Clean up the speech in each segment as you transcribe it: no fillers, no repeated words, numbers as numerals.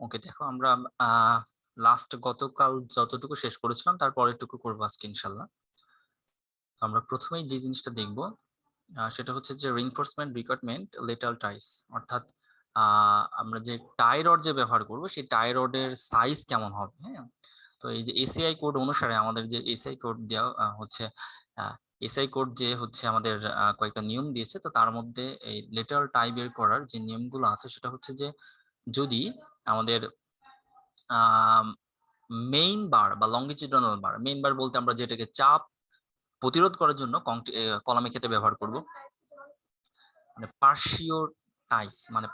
ওকে, দেখো আমরা লাস্ট গতকাল যতটুকু শেষ করেছিলাম তার পরেরটুকু করবো আজকে ইনশাল্লাহ। আমরা প্রথমেই যে জিনিসটা দেখব সেটা হচ্ছে যে রিইনফোর্সমেন্ট রিকোয়ারমেন্ট লেটারাল টাইস, অর্থাৎ আমরা যে টাই রড যে ব্যবহার করব সেই টাই রডের সাইজ কেমন হবে। হ্যাঁ, তো এই যে এসিআই কোড অনুসারে আমাদের যে এসিআই কোড দেওয়া হচ্ছে, এসআই কোড যে হচ্ছে আমাদের কয়েকটা নিয়ম দিয়েছে, তো তার মধ্যে এই লেটারাল টাই বের করার যে নিয়মগুলো আছে সেটা হচ্ছে যে যদি আমাদের মেইন বার বা লঙ্গিটিউডানাল বার, মেইন বার বলতে আমরা যেটাকে চাপ প্রতিরোধ করার জন্য কলামের ক্ষেত্রে ব্যবহার করব, মানে পার্সিও টাইস মানে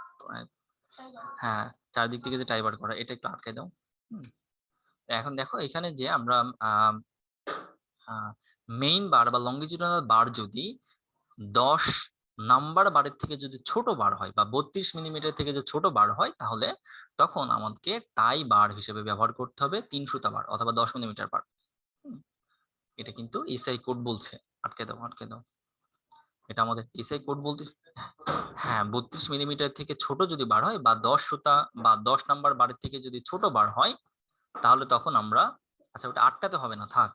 হ্যাঁ চারদিক থেকে যে টাই বার করা, এটা একটু আটকে দাও। এখন দেখো এখানে যে আমরা মেইন বার বা লঙ্গিটিউডানাল বার যদি 10 নাম্বার বারের থেকে যদি ছোট বার হয় বা 32 মিলিমিটার থেকে যদি ছোট বার হয়, তাহলে তখন আমাদেরকে টাই বার হিসেবে ব্যবহার করতে হবে 3 সুতা বার অথবা 10 মিলিমিটার বার। এটা কিন্তু এসআই কোড বলছে। আটকে দাও, আটকে দাও। এটা আমাদের এসআই কোড বলতে, হ্যাঁ 32 মিলিমিটার থেকে ছোট যদি বার হয় বা 10 সুতা বা 10 নাম্বার বারের থেকে যদি ছোট বার হয়, তাহলে তখন আমরা, আচ্ছা ওটা আটকাতে হবে না, থাক।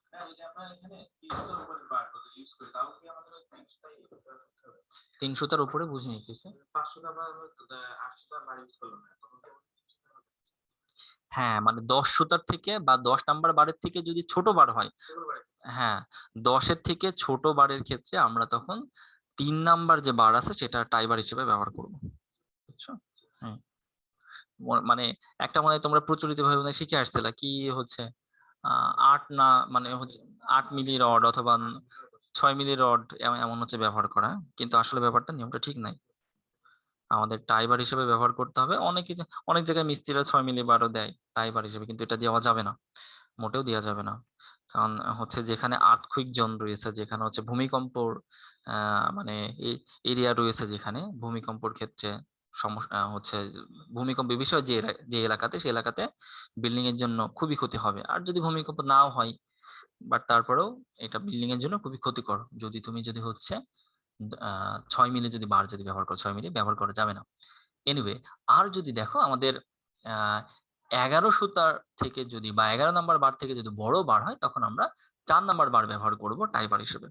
3 সুতার উপরে বুঝিনি কিছু। হ্যাঁ মানে 10 সুতার থেকে বা 10 নাম্বার বারের থেকে যদি ছোট বার হয়, হ্যাঁ 10-এর থেকে ছোট বারের ক্ষেত্রে আমরা তখন 3 নাম্বার যে বার আছে সেটা টাই বার হিসেবে ব্যবহার করব, বুঝছো? মানে একটা মানে তোমরা প্রচলিত ভাবে শিখে আসছিলা কি হচ্ছে 8 না মানে হচ্ছে 8 মিলি রড অথবা 6 মিলি রড এমন হচ্ছে ব্যবহার করা, কিন্তু আসলে ব্যাপারটা নিয়মটা ঠিক নাই। আমাদের টাইবার হিসেবে ব্যবহার করতে হবে। অনেক জায়গায় মিস্ত্রিরা 6 মিলি বারও দেয় টাইবার হিসেবে, কিন্তু এটা দেওয়া যাবে না, মোটেও দেওয়া যাবে না। কারণ হচ্ছে যেখানে আর্থকুইক জোন রয়েছে, যেখানে হচ্ছে ভূমিকম্পর মানে এরিয়া রয়েছে, যেখানে ভূমিকম্পর ক্ষেত্রে সমস্যা হচ্ছে, ভূমিকম্পের বিষয় যে এলাকাতে, সেই এলাকাতে বিল্ডিং এর জন্য খুবই ক্ষতি হবে। আর যদি ভূমিকম্প নাও হয়, বাট তারপরেও এটা বিল্ডিং এর জন্য খুবই ক্ষতিকর যদি তুমি যদি হচ্ছে 6 মিলি যদি বার যদি ব্যবহার করো, 6 মিলি ব্যবহার করা যাবে না। এনিওয়ে, আর যদি দেখো আমাদের 11 সুতার থেকে যদি বা 11 নাম্বার বার থেকে যদি বড় বার হয়, তখন আমরা 4 নাম্বার বার ব্যবহার করব টাই বার হিসেবে।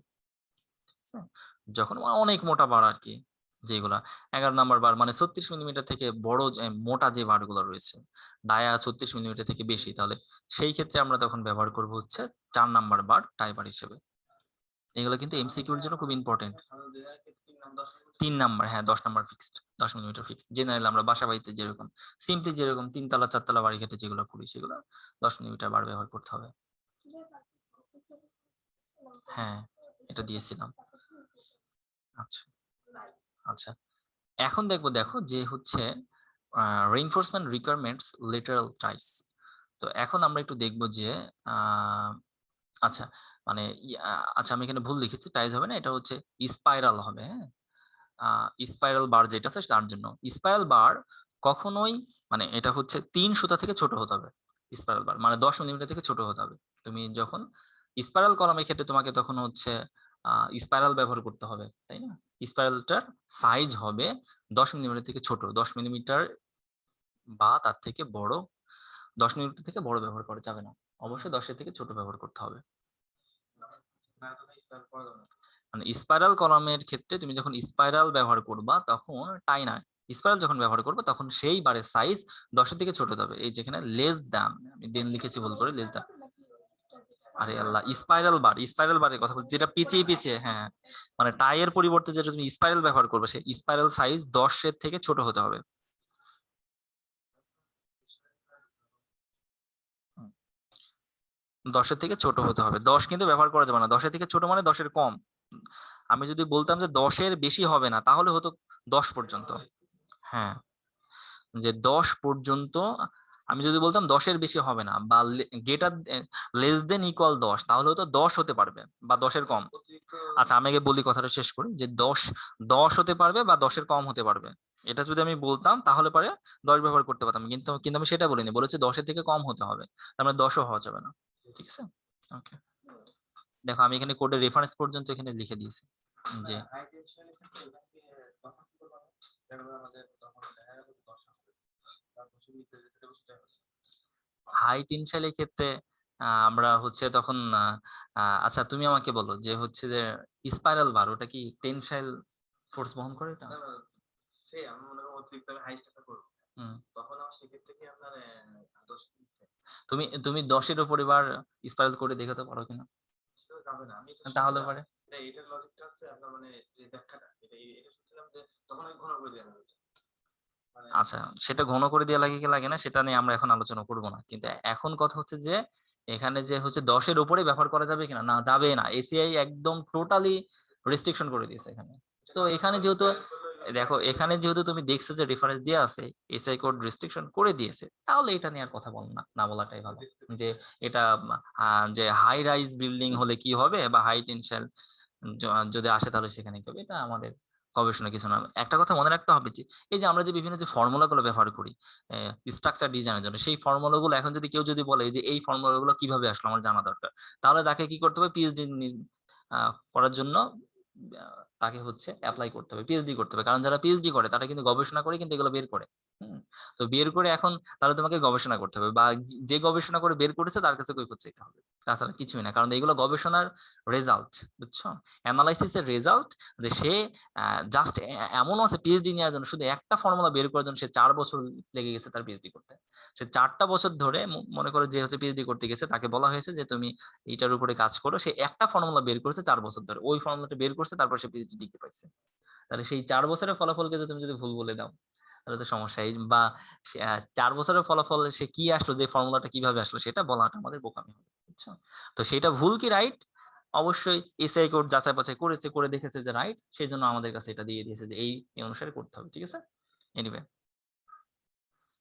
যখন অনেক মোটা বার আর কি, যেগুলা 11 নাম্বার বার মানে 36 মিলিমিটার থেকে বড় মোটা যে বারগুলো রয়েছে, ডায়া 36 মিলিমিটার থেকে বেশি, তাহলে সেই ক্ষেত্রে আমরা তখন ব্যবহার করব হচ্ছে 4 নাম্বার বার টাই বার হিসেবে। এগুলো কিন্তু এমসিকিউর জন্য খুব ইম্পর্টেন্ট। 3 নাম্বার, হ্যাঁ 10 number fixed, 10 millimetre fixed. General আমরা বাসা বাড়িতে যেরকম সিম্পলি যেরকম 3 তলা 4 তলা বাড়ি ক্ষেত্রে যেগুলো করি, সেগুলো 10 মিলিমিটার বার ব্যবহার করতে হবে। হ্যাঁ এটা দিয়েছিলাম। আচ্ছা আচ্ছা, এখন দেখো যে হচ্ছে রিইনফোর্সমেন্ট রিকোয়ারমেন্টস লেটারাল টাইস। তো এখন আমরা একটু দেখব যে আচ্ছা মানে আচ্ছা আমি এখানে ভুল লিখেছি, টাইস হবে না, এটা হচ্ছে স্পাইরাল হবে। হ্যাঁ স্পাইরাল বার যেটা আছে তার জন্য স্পাইরাল বার কখনোই মানে এটা হচ্ছে 3 সুতা থেকে ছোট হতে হবে। স্পাইরাল বার মানে 10 মিলিমিটার থেকে ছোট হতে হবে। তুমি যখন স্পাইরাল কলামের ক্ষেত্রে তোমাকে তখন হচ্ছে স্পাইরাল ব্যবহার করতে হবে, তাই না? স্পাইরালটার সাইজ হবে 10 মিলিমিটার থেকে ছোট, 10 মিলিমিটার বা তার থেকে বড়। 10 মিলিমিটার থেকে বড় ব্যবহার করা যাবে না, অবশ্যই 10-এর থেকে ছোট ব্যবহার করতে হবে। মানে স্পাইরাল কলামের ক্ষেত্রে তুমি যখন স্পাইরাল ব্যবহার করবা তখন টাই না, স্পাইরাল যখন ব্যবহার করবে তখন সেই বারের সাইজ 10-এর থেকে ছোট হবে। এই যেখানে লেস দ্যান, আমি দেন লিখেছি ভুল করে, লেস দ্যান। আরে আল্লাহ, স্পাইরাল বারের কথা বলছি, যেটা পিছিয়ে পিছিয়ে, হ্যাঁ মানে টাইয়ের পরিবর্তে যেটা তুমি স্পাইরাল ব্যবহার করবে, সেই স্পাইরাল সাইজ 10-এর থেকে ছোট হতে হবে। 10-এর থেকে ছোট হতে হবে। 10 কিন্তু ব্যবহার করা যাবে না, 10-এর থেকে ছোট মানে 10-এর কম। আমি যদি বলতাম যে 10-এর বেশি হবে না, তাহলে হতো 10 পর্যন্ত। হ্যাঁ যে 10 পর্যন্ত, আমি যদি বলতাম 10-এর বেশি হবে না বা গেটার লেস দেন ইকুয়াল 10, তাহলে হতো 10 হতে পারবে বা 10-এর কম। আচ্ছা আমি আগে বলি, কথাটা শেষ করি, যে 10 হতে পারবে বা 10-এর কম হতে পারবে। এটা যদি আমি বলতাম তাহলে পরে 10 ব্যবহার করতে পারতাম, কিন্তু কিন্তু আমি সেটা বলিনি, বলেছি 10-এর থেকে কম হতে হবে, তার মানে 10ও হওয়া যাবে না। ঠিক আছে, ওকে। দেখো আমি এখানে কোডের রেফারেন্স পর্যন্ত এখানে লিখে দিয়েছি যে হাই টেনশাইলের ক্ষেত্রে আমরা হচ্ছে তখন আচ্ছা তুমি আমাকে বলো যে হচ্ছে যে স্পাইরাল বার ওটা কি টেনশাইল ফোর্স বহন করে এটা? আমি মনে করি অতিরিক্ত হাই স্ট্রেসে করব। তখন আমার সেক্ষেত্রে কি আপনার 10 নিচ্ছে। তুমি 10 এর উপরে বার স্পাইরাল করে দেখাতে পারো কিনা? সেটা যাবে না। আমি এটা তাহলে পারে? এটার লজিকটা হচ্ছে আপনার মানে যে ব্যাখ্যাটা এটা শুনছিলাম যে তখন আমি ঘন করে দিলাম। আচ্ছা, সেটা ঘন করে দেয়া লাগে কি লাগে না সেটা নিয়ে আমরা এখন আলোচনা করব না। কিন্তু এখন কথা হচ্ছে যে এখানে যে হচ্ছে 10 এর উপরে ব্যবহার করা যাবে কিনা? না যাবে না। এসিআই একদম টোটালি রেস্ট্রিকশন করে দিয়েছে এখানে। তো এখানে যেহেতু দেখো এখানে যেহেতু তুমি দেখছো যে রেফারেন্স দেয়া আছে, এসআই কোড রেস্ট্রিকশন করে দিয়েছে। তাহলে এটা নিয়ে আর কথা বল না। না বলাটাই ভালো। যে এটা যে হাই রাইজ বিল্ডিং হলে কি হবে বা হাই টেনশন য যদি আসে তাহলে সেখানে কি হবে? এটা আমাদের গবেষণার কিছু না। একটা কথা মনে রাখতে হবে যে এই যে আমরা যে বিভিন্ন যে ফর্মুলা গুলো ব্যবহার করি স্ট্রাকচার ডিজাইনের জন্য সেই ফর্মুলা গুলো এখন যদি কেউ যদি বলে যে এই ফর্মুলা গুলো কিভাবে আসলো আমার জানা দরকার। তাহলে তাকে কি করতে হবে পিএইচডি করার জন্য আ তাকে হচ্ছে এপ্লাই করতে হবে। পিএইচডি করতে হবে। কারণ যারা পিএইচডি করে তারা কিন্তু গবেষণা করে কিন্তু এগুলো বের করে। হুম? তো বের করে এখন তাহলে তোমাকে গবেষণা করতে হবে বা যে গবেষণা করে বের করেছে তার কাছে কৈফিয়ত চাইতে হবে। তাছাড়া কিছুই না। কারণ এগুলো গবেষণার রেজাল্ট। বুঝছো? এনালাইসিস এর রেজাল্ট যে সে জাস্ট এমনও আছে পিএইচডি নেওয়ার জন্য শুধু একটা ফর্মুলা বের করার জন্য সে ৪ বছর লেগে গেছে তার পিএইচডি করতে। সে ৪ টা বছর ধরে মনে করো যে হচ্ছে পিএইচডি করতে গেছে তাকে বলা হয়েছে যে তুমি এইটার উপরে কাজ করো। সে একটা ফর্মুলা বের করেছে ৪ বছর ধরে। ওই ফর্মুলাটা বের করছে তারপর সে পিএইচডি ডিগ্রি পাইছে। তাহলে সেই ৪ বছরের ফলাফলকে তুমি যদি ভুল বলে দাও তাহলে তো সমস্যা। বা ৪ বছরের ফলাফল সে কি আসলো যে ফর্মুলাটা কিভাবে আসলো সেটা বলাটা আমাদের বোকামি হবে। বুঝছো? তো সেটা ভুল কি রাইট অবশ্যই এসআই কোড যাচাই বাছাই করেছে করে দেখেছে যে রাইট সেজন্য আমাদের কাছে এটা দিয়ে দিয়েছে যে এই অনুসারে করতে হবে। ঠিক আছে? এনিওয়ে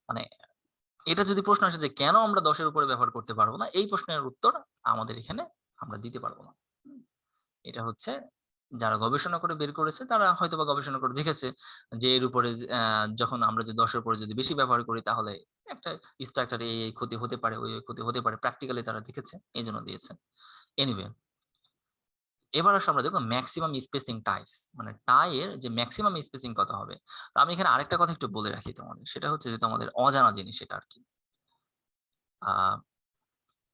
মানে এটা যদি প্রশ্ন আসে যে কেন আমরা ১০ এর উপরে ব্যবহার করতে পারবো না? এই প্রশ্নের উত্তর আমাদের এখানে আমরা দিতে পারবো না। এটা হচ্ছে যারা গবেষণা করে বের করেছে তারা হয়তোবা গবেষণা করে দেখেছে যে এর উপরে যখন আমরা যে ১০ এর উপরে যদি বেশি ব্যবহার করি তাহলে একটা স্ট্রাকচার এই ক্ষতি হতে পারে, ওই ক্ষতি হতে পারে। প্র্যাকটিক্যালি তারা দেখেছে। এজন্য দিয়েছে। এনিওয়ে এবার আসলে আমরা দেখব মেক্সিমাম স্পেসিং টাইস মানে টাই এর যে মেক্সিমাম স্পেসিং কত হবে। তো আমি এখানে আরেকটা কথা একটু বলে রাখি তোমাদের। সেটা হচ্ছে যে তোমাদের অজানা জিনিস এটা আরকি। আ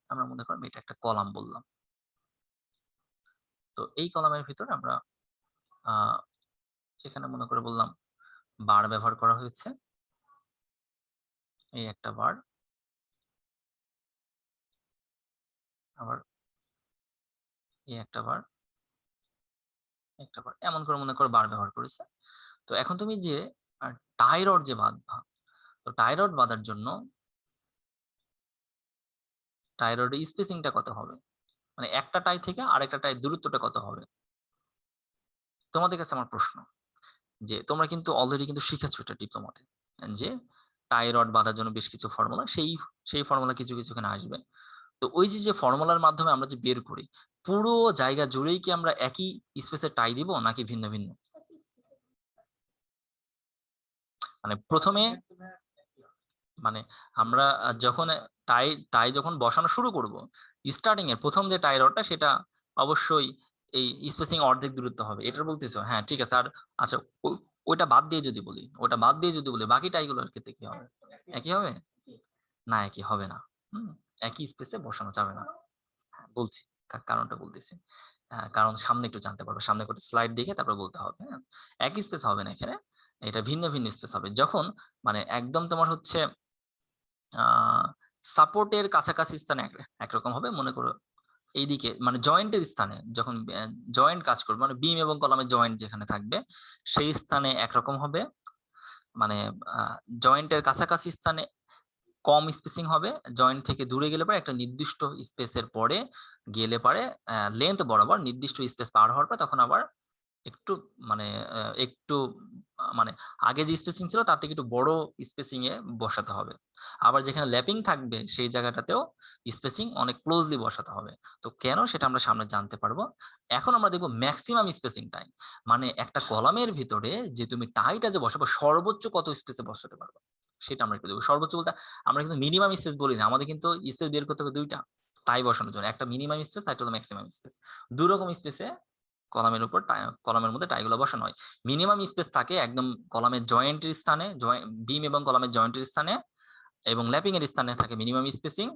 আমরা মনে করলাম এটা একটা কলাম বললাম। তো এই কলামের ভিতরে আমরা আ সেখানে মনে করে বললাম বার ব্যবহার করা হয়েছে। এই একটা বার। আবার এই একটা বার, একটা বার। এমন করে মনে করো বার ব্যবহার করেছে। তো এখন তুমি যে টাই রড যে বাঁধবা, তো টাই রড বাঁধার জন্য টাই রডের স্পেসিং টা কত হবে? মানে একটা টাই থেকে আরেকটা টাই দূরত্বটা কত হবে? তোমাদের কাছে আমার প্রশ্ন যে তোমরা কিন্তু অলরেডি কিন্তু শিখেছো এটা ডিপ্লোমাতে। যে টাই রড বাঁধার জন্য বেশ কিছু ফর্মুলা সেই ফর্মুলা কিছু, কিছু এখানে আসবে। তো ওই যে ফর্মুলার মাধ্যমে আমরা যে বের করি, পুরো জায়গা জুড়েই কি আমরা একই স্পেসে টাই দিব নাকি ভিন্ন, ভিন্ন? মানে ১ম এ মানে আমরা যখন টাই টাই যখন বসানো শুরু করব, স্টার্টিং এর ১ম যে টাই রডটা সেটা অবশ্যই এই স্পেসিং অর্ধেক দূরত্ব হবে। এটা বলতেছো? হ্যাঁ, ঠিক আছে। আর আচ্ছা ওইটা বাদ দিয়ে যদি বলি, ওটা বাদ দিয়ে যদি বলি বাকি টাইগুলোর ক্ষেত্রে কি হবে? একই হবে? না, একই হবে না। হুম? একই স্পেসে বসানো যাবে না। হ্যাঁ, বলছি। কারণটা বলতেছি। কারণ সামনে একটু জানতে পারবে। সামনে কয়েকটা স্লাইড দেখে তারপর বলতে হবে। হ্যাঁ? একই স্পেস হবে না এখানে। এটা ভিন্ন, ভিন্ন স্পেস হবে। যখন মানে একদম তোমার হচ্ছে আ সাপোর্ট এর কাছাকাছি স্থানে একরকম হবে। মনে করো এইদিকে মানে জয়েন্ট এর স্থানে যখন জয়েন্ট কাজ করবে মানে বিম এবং কলামের জয়েন্ট যেখানে থাকবে সেই স্থানে একরকম হবে। মানে আ জয়েন্ট এর কাছাকাছি স্থানে কম স্পেসিং হবে। জয়েন্ট থেকে দূরে গেলে পরে একটা নির্দিষ্ট স্পেসের পরে গেলে পারে লেংথ বরাবর নির্দিষ্ট স্পেস পার হওয়ার পর তখন আবার একটু মানে একটু মানে আগে যে স্পেসিং ছিল তার থেকে একটু বড় স্পেসিং এ বসাতে হবে। আবার যেখানে ল্যাপিং থাকবে সেই জায়গাটাতেও স্পেসিং অনেক ক্লোজলি বসাতে হবে। তো কেন সেটা আমরা সামনে জানতে পারবো। এখন আমরা দেখব মেক্সিমাম স্পেসিং টাইম। মানে একটা কলামের ভিতরে যে তুমি টাইটা যে বসাবো সর্বোচ্চ কত স্পেসে বসাতে পারবা। সেটা আমরা একটু দেখব। সর্বোচ্চ বলতে আমরা কিন্তু মিনিমাম স্পেস বলি না। আমাদের কিন্তু স্পেস বের করতে হবে ২ টা। টাই বসানোর জন্য। একটা মিনিমাম স্পেস আর একটা হলো মেক্সিমাম স্পেস। ২ রকম স্পেসে কলামের উপর কলামের মধ্যে টাইগুলো বসানো হয়। মিনিমাম স্পেস থাকে একদম কলামের জয়েন্টের স্থানে, বিম এবং কলামের জয়েন্টের স্থানে। এবং ল্যাপিং এর স্থানে থাকে মিনিমাম স্পেসিং,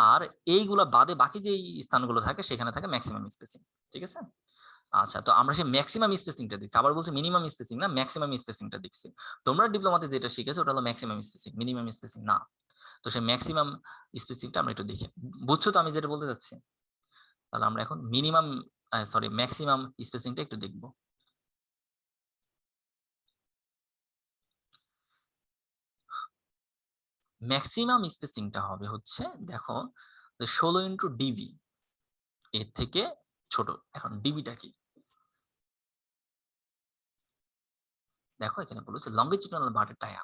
আর এইগুলা বাদে বাকি যে স্থানগুলো থাকে সেখানে থাকে ম্যাক্সিমাম স্পেসিং। ঠিক আছে? আচ্ছা, তো আমরা সেই ম্যাক্সিমাম স্পেসিংটা দেখছি, আবার বলছি মিনিমাম স্পেসিং না, ম্যাক্সিমাম স্পেসিংটা দেখছি। তোমরা ডিপ্লোমাতে যেটা শিখেছো ওটা হলো ম্যাক্সিমাম স্পেসিং, মিনিমাম স্পেসিং না। তো সেই ম্যাক্সিমাম স্পেসিংটা আমরা একটু দেখি। বুঝছো তো আমি যেটা বলতে চাচ্ছি? তাহলে আমরা এখন ম্যাক্সিমাম স্পেসিংটা একটু দেখবো। ম্যাক্সিমাম স্পেসিংটা হবে হচ্ছে, দেখো 16x ডিবি, এর থেকে ছোট। এখন ডিবিটা কি? দেখো এখানে বলেছে লঙ্গিটিউডিনাল বারের ডায়া,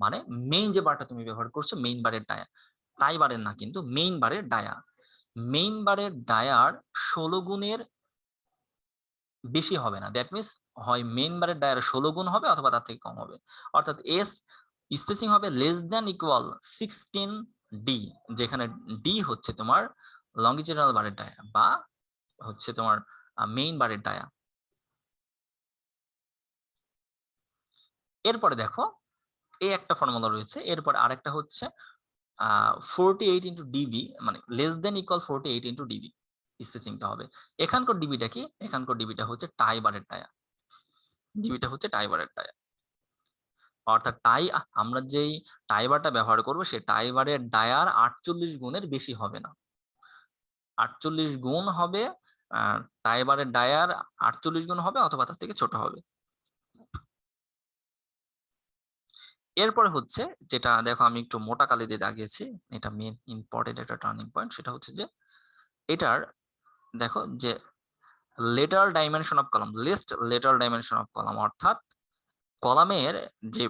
মানে মেইন যে বারটা তুমি ব্যবহার করছো মেইন বারের ডায়া, টাই বারের না কিন্তু মেইন বারের ডায়া। মেইন বারের ডায়ার 16 গুণের বেশি হবে না। দ্যাট মিনস হয় মেইন বারের ডায়ার 16 গুণ হবে অথবা তার থেকে কম হবে। অর্থাৎ এস স্পেসিং হবে লেস দ্যান ইকুয়াল 16 ডি, যেখানে ডি হচ্ছে তোমার লঙ্গিটিউডিনাল বারের ডায়া বা হচ্ছে তোমার মেইন বারের ডায়া। এরপরে দেখো এই একটা ফর্মুলা রয়েছে, এরপর আরেকটা হচ্ছে 48x ডিবি, মানে less than equal 48x D B স্পেসিংটা হবে। এখানকার ডিবিটা কি? এখানকার ডিবিটা হচ্ছে টাই বারের টায়া, ডিবিটা হচ্ছে টাই বারের টায়া। অর্থাৎ আমরা যেই টাই বারটা ব্যবহার করবো সেই টাই বারের ডায়ার 48 গুণের বেশি হবে না। 48 গুণ হবে, টাই বারের ডায়ার 48 গুণ হবে অথবা তার থেকে ছোট হবে। এরপরে হচ্ছে যেটা দেখো আমি একটু মোটা কালি দিয়ে দাগিয়েছি, এটা মেন ইম্পর্টেন্ট একটা টার্নিং পয়েন্ট, সেটা হচ্ছে যে এটার দেখো যে lateral dimension of column, least lateral dimension of column, অর্থাৎ কলামের যে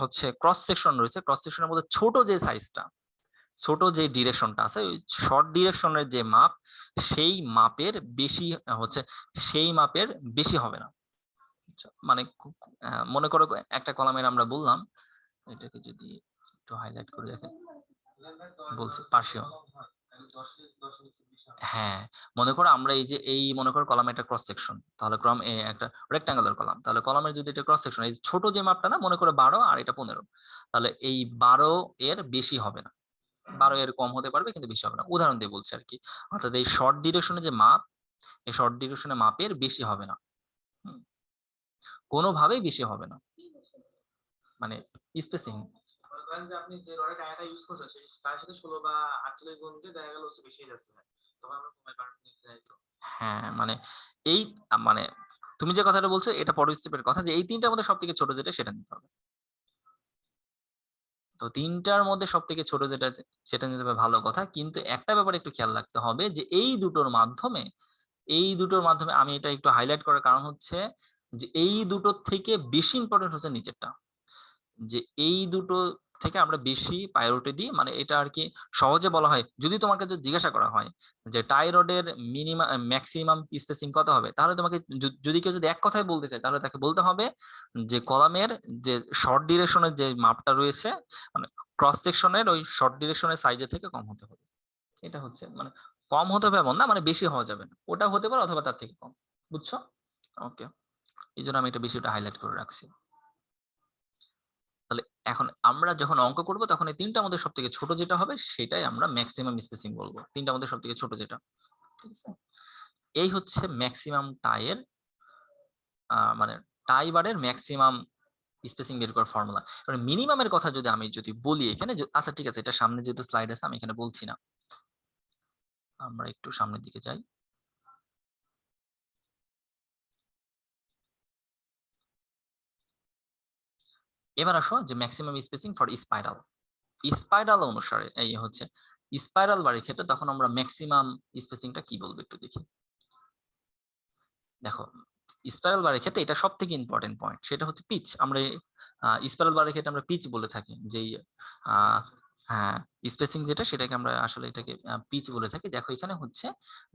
হচ্ছে ক্রস সেকশন রয়েছে, ক্রস সেকশনের মধ্যে ছোট যে সাইজটা, ছোট যে ডিরেকশনটা আছে, ওই শর্ট ডিরেকশনের যে মাপ, সেই মাপের বেশি হচ্ছে, সেই মাপের বেশি হবে না। মানে মনে করো একটা কলামের আমরা বললাম, এটাকে যদি একটু হাইলাইট করে দেখেন, বলছি পার্সিয়াল। হ্যাঁ, মনে করো আমরা মনে করো কলাম একটা ক্রস সেকশন, তাহলে কলাম একটা রেক্ট্যাঙ্গুলার কলাম, তাহলে কলামের যদি এটা ক্রস সেকশন, এই ছোট যে মাপটা না, মনে করো 12 আর এটা 15, তাহলে এই 12 এর বেশি হবে না, 12 এর কম হতে পারবে কিন্তু বেশি হবে না। উদাহরণ দিয়ে বলছি আর কি। অর্থাৎ এই শর্ট ডিরেকশনে যে মাপ, এই শর্ট ডিরেকশনে মাপের বেশি হবে না, কোনোভাবেই বেশি হবে না, মানে স্পেসিং। আপনি যে রডের টায়ারটা ইউজ করছেন তার সাথে 16 বা 48 গুণ দিয়ে দেখা গেল হচ্ছে বেশি যাচ্ছে, তখন আমরা কমাই পারবো। হ্যাঁ, মানে এই মানে তুমি যে কথাটা বলছো এটা পরের স্টেপের কথা, যে এই তিনটার মধ্যে সবথেকে ছোট যেটা সেটা নিতে হবে। তো তিনটার মধ্যে সবথেকে ছোট যেটা সেটা নিতে হবে, ভালো কথা। কিন্তু একটা ব্যাপার একটু খেয়াল রাখতে হবে যে এই দুটোর মাধ্যমে আমি এটা একটু হাইলাইট করার কারণ হচ্ছে যে এই দুটোর থেকে বেশি ইম্পর্টেন্ট হচ্ছে নিচেরটা, যে এই দুটো থেকে আমরা বেশি প্রায়োরিটি দিই। মানে এটা আর কি সহজে বলা হয়, যদি তোমার কাছে জিজ্ঞাসা করা হয় যে টাই রডের মিনিমাম ম্যাক্সিমাম স্পেসিং কত হবে, তাহলে তোমাকে যদি কেউ যদি এক কথায় বলতে চায় তাহলে তাকে বলতে হবে যে কলামের যে শর্ট ডিরেকশনের যে মাপটা রয়েছে, মানে ক্রস সেকশনের ওই শর্ট ডিরেকশনের সাইজের থেকে কম হতে হবে। এটা হচ্ছে মানে কম হতে হবে এমন না, মানে বেশি হওয়া যাবে না, ওটা হতে পারে অথবা তার থেকে কম। বুঝছো? ওকে, এই জন্য আমি এটা বেশি হাইলাইট করে রাখছি। তাহলে এখন আমরা যখন অঙ্ক করব তখন এই তিনটার মধ্যে সবথেকে ছোট যেটা হবে সেটাই আমরা ম্যাক্সিমাম স্পেসিং বলবো, তিনটার মধ্যে সবথেকে ছোট যেটা। ঠিক আছে? এই হচ্ছে ম্যাক্সিমাম টাইয়ের মানে টাই বারের ম্যাক্সিমাম স্পেসিং বের করার ফর্মুলা। এবার মিনিমামের কথা যদি বলি এখানে, আচ্ছা ঠিক আছে, এটা সামনে যেহেতু স্লাইড আছে আমি এখানে বলছি না, আমরা একটু সামনের দিকে যাই। এবার আসো যে maximum spacing for spiral. Spiral অনুসারে এই হচ্ছে স্পাইরাল বারের ক্ষেত্রে তখন আমরা ম্যাক্সিমাম স্পেসিংটা কি বলবো একটু দেখি। দেখো স্পাইরাল বারের ক্ষেত্রে এটা সব থেকে ইম্পর্টেন্ট পয়েন্ট, সেটা হচ্ছে পিচ। আমরা স্পাইরাল বারের ক্ষেত্রে আমরা পিচ বলে থাকি, যেই হ্যাঁ স্পেসিং যেটা সেটাকে আমরা আসলে এটাকে পিচ বলে থাকি। দেখো এখানে হচ্ছে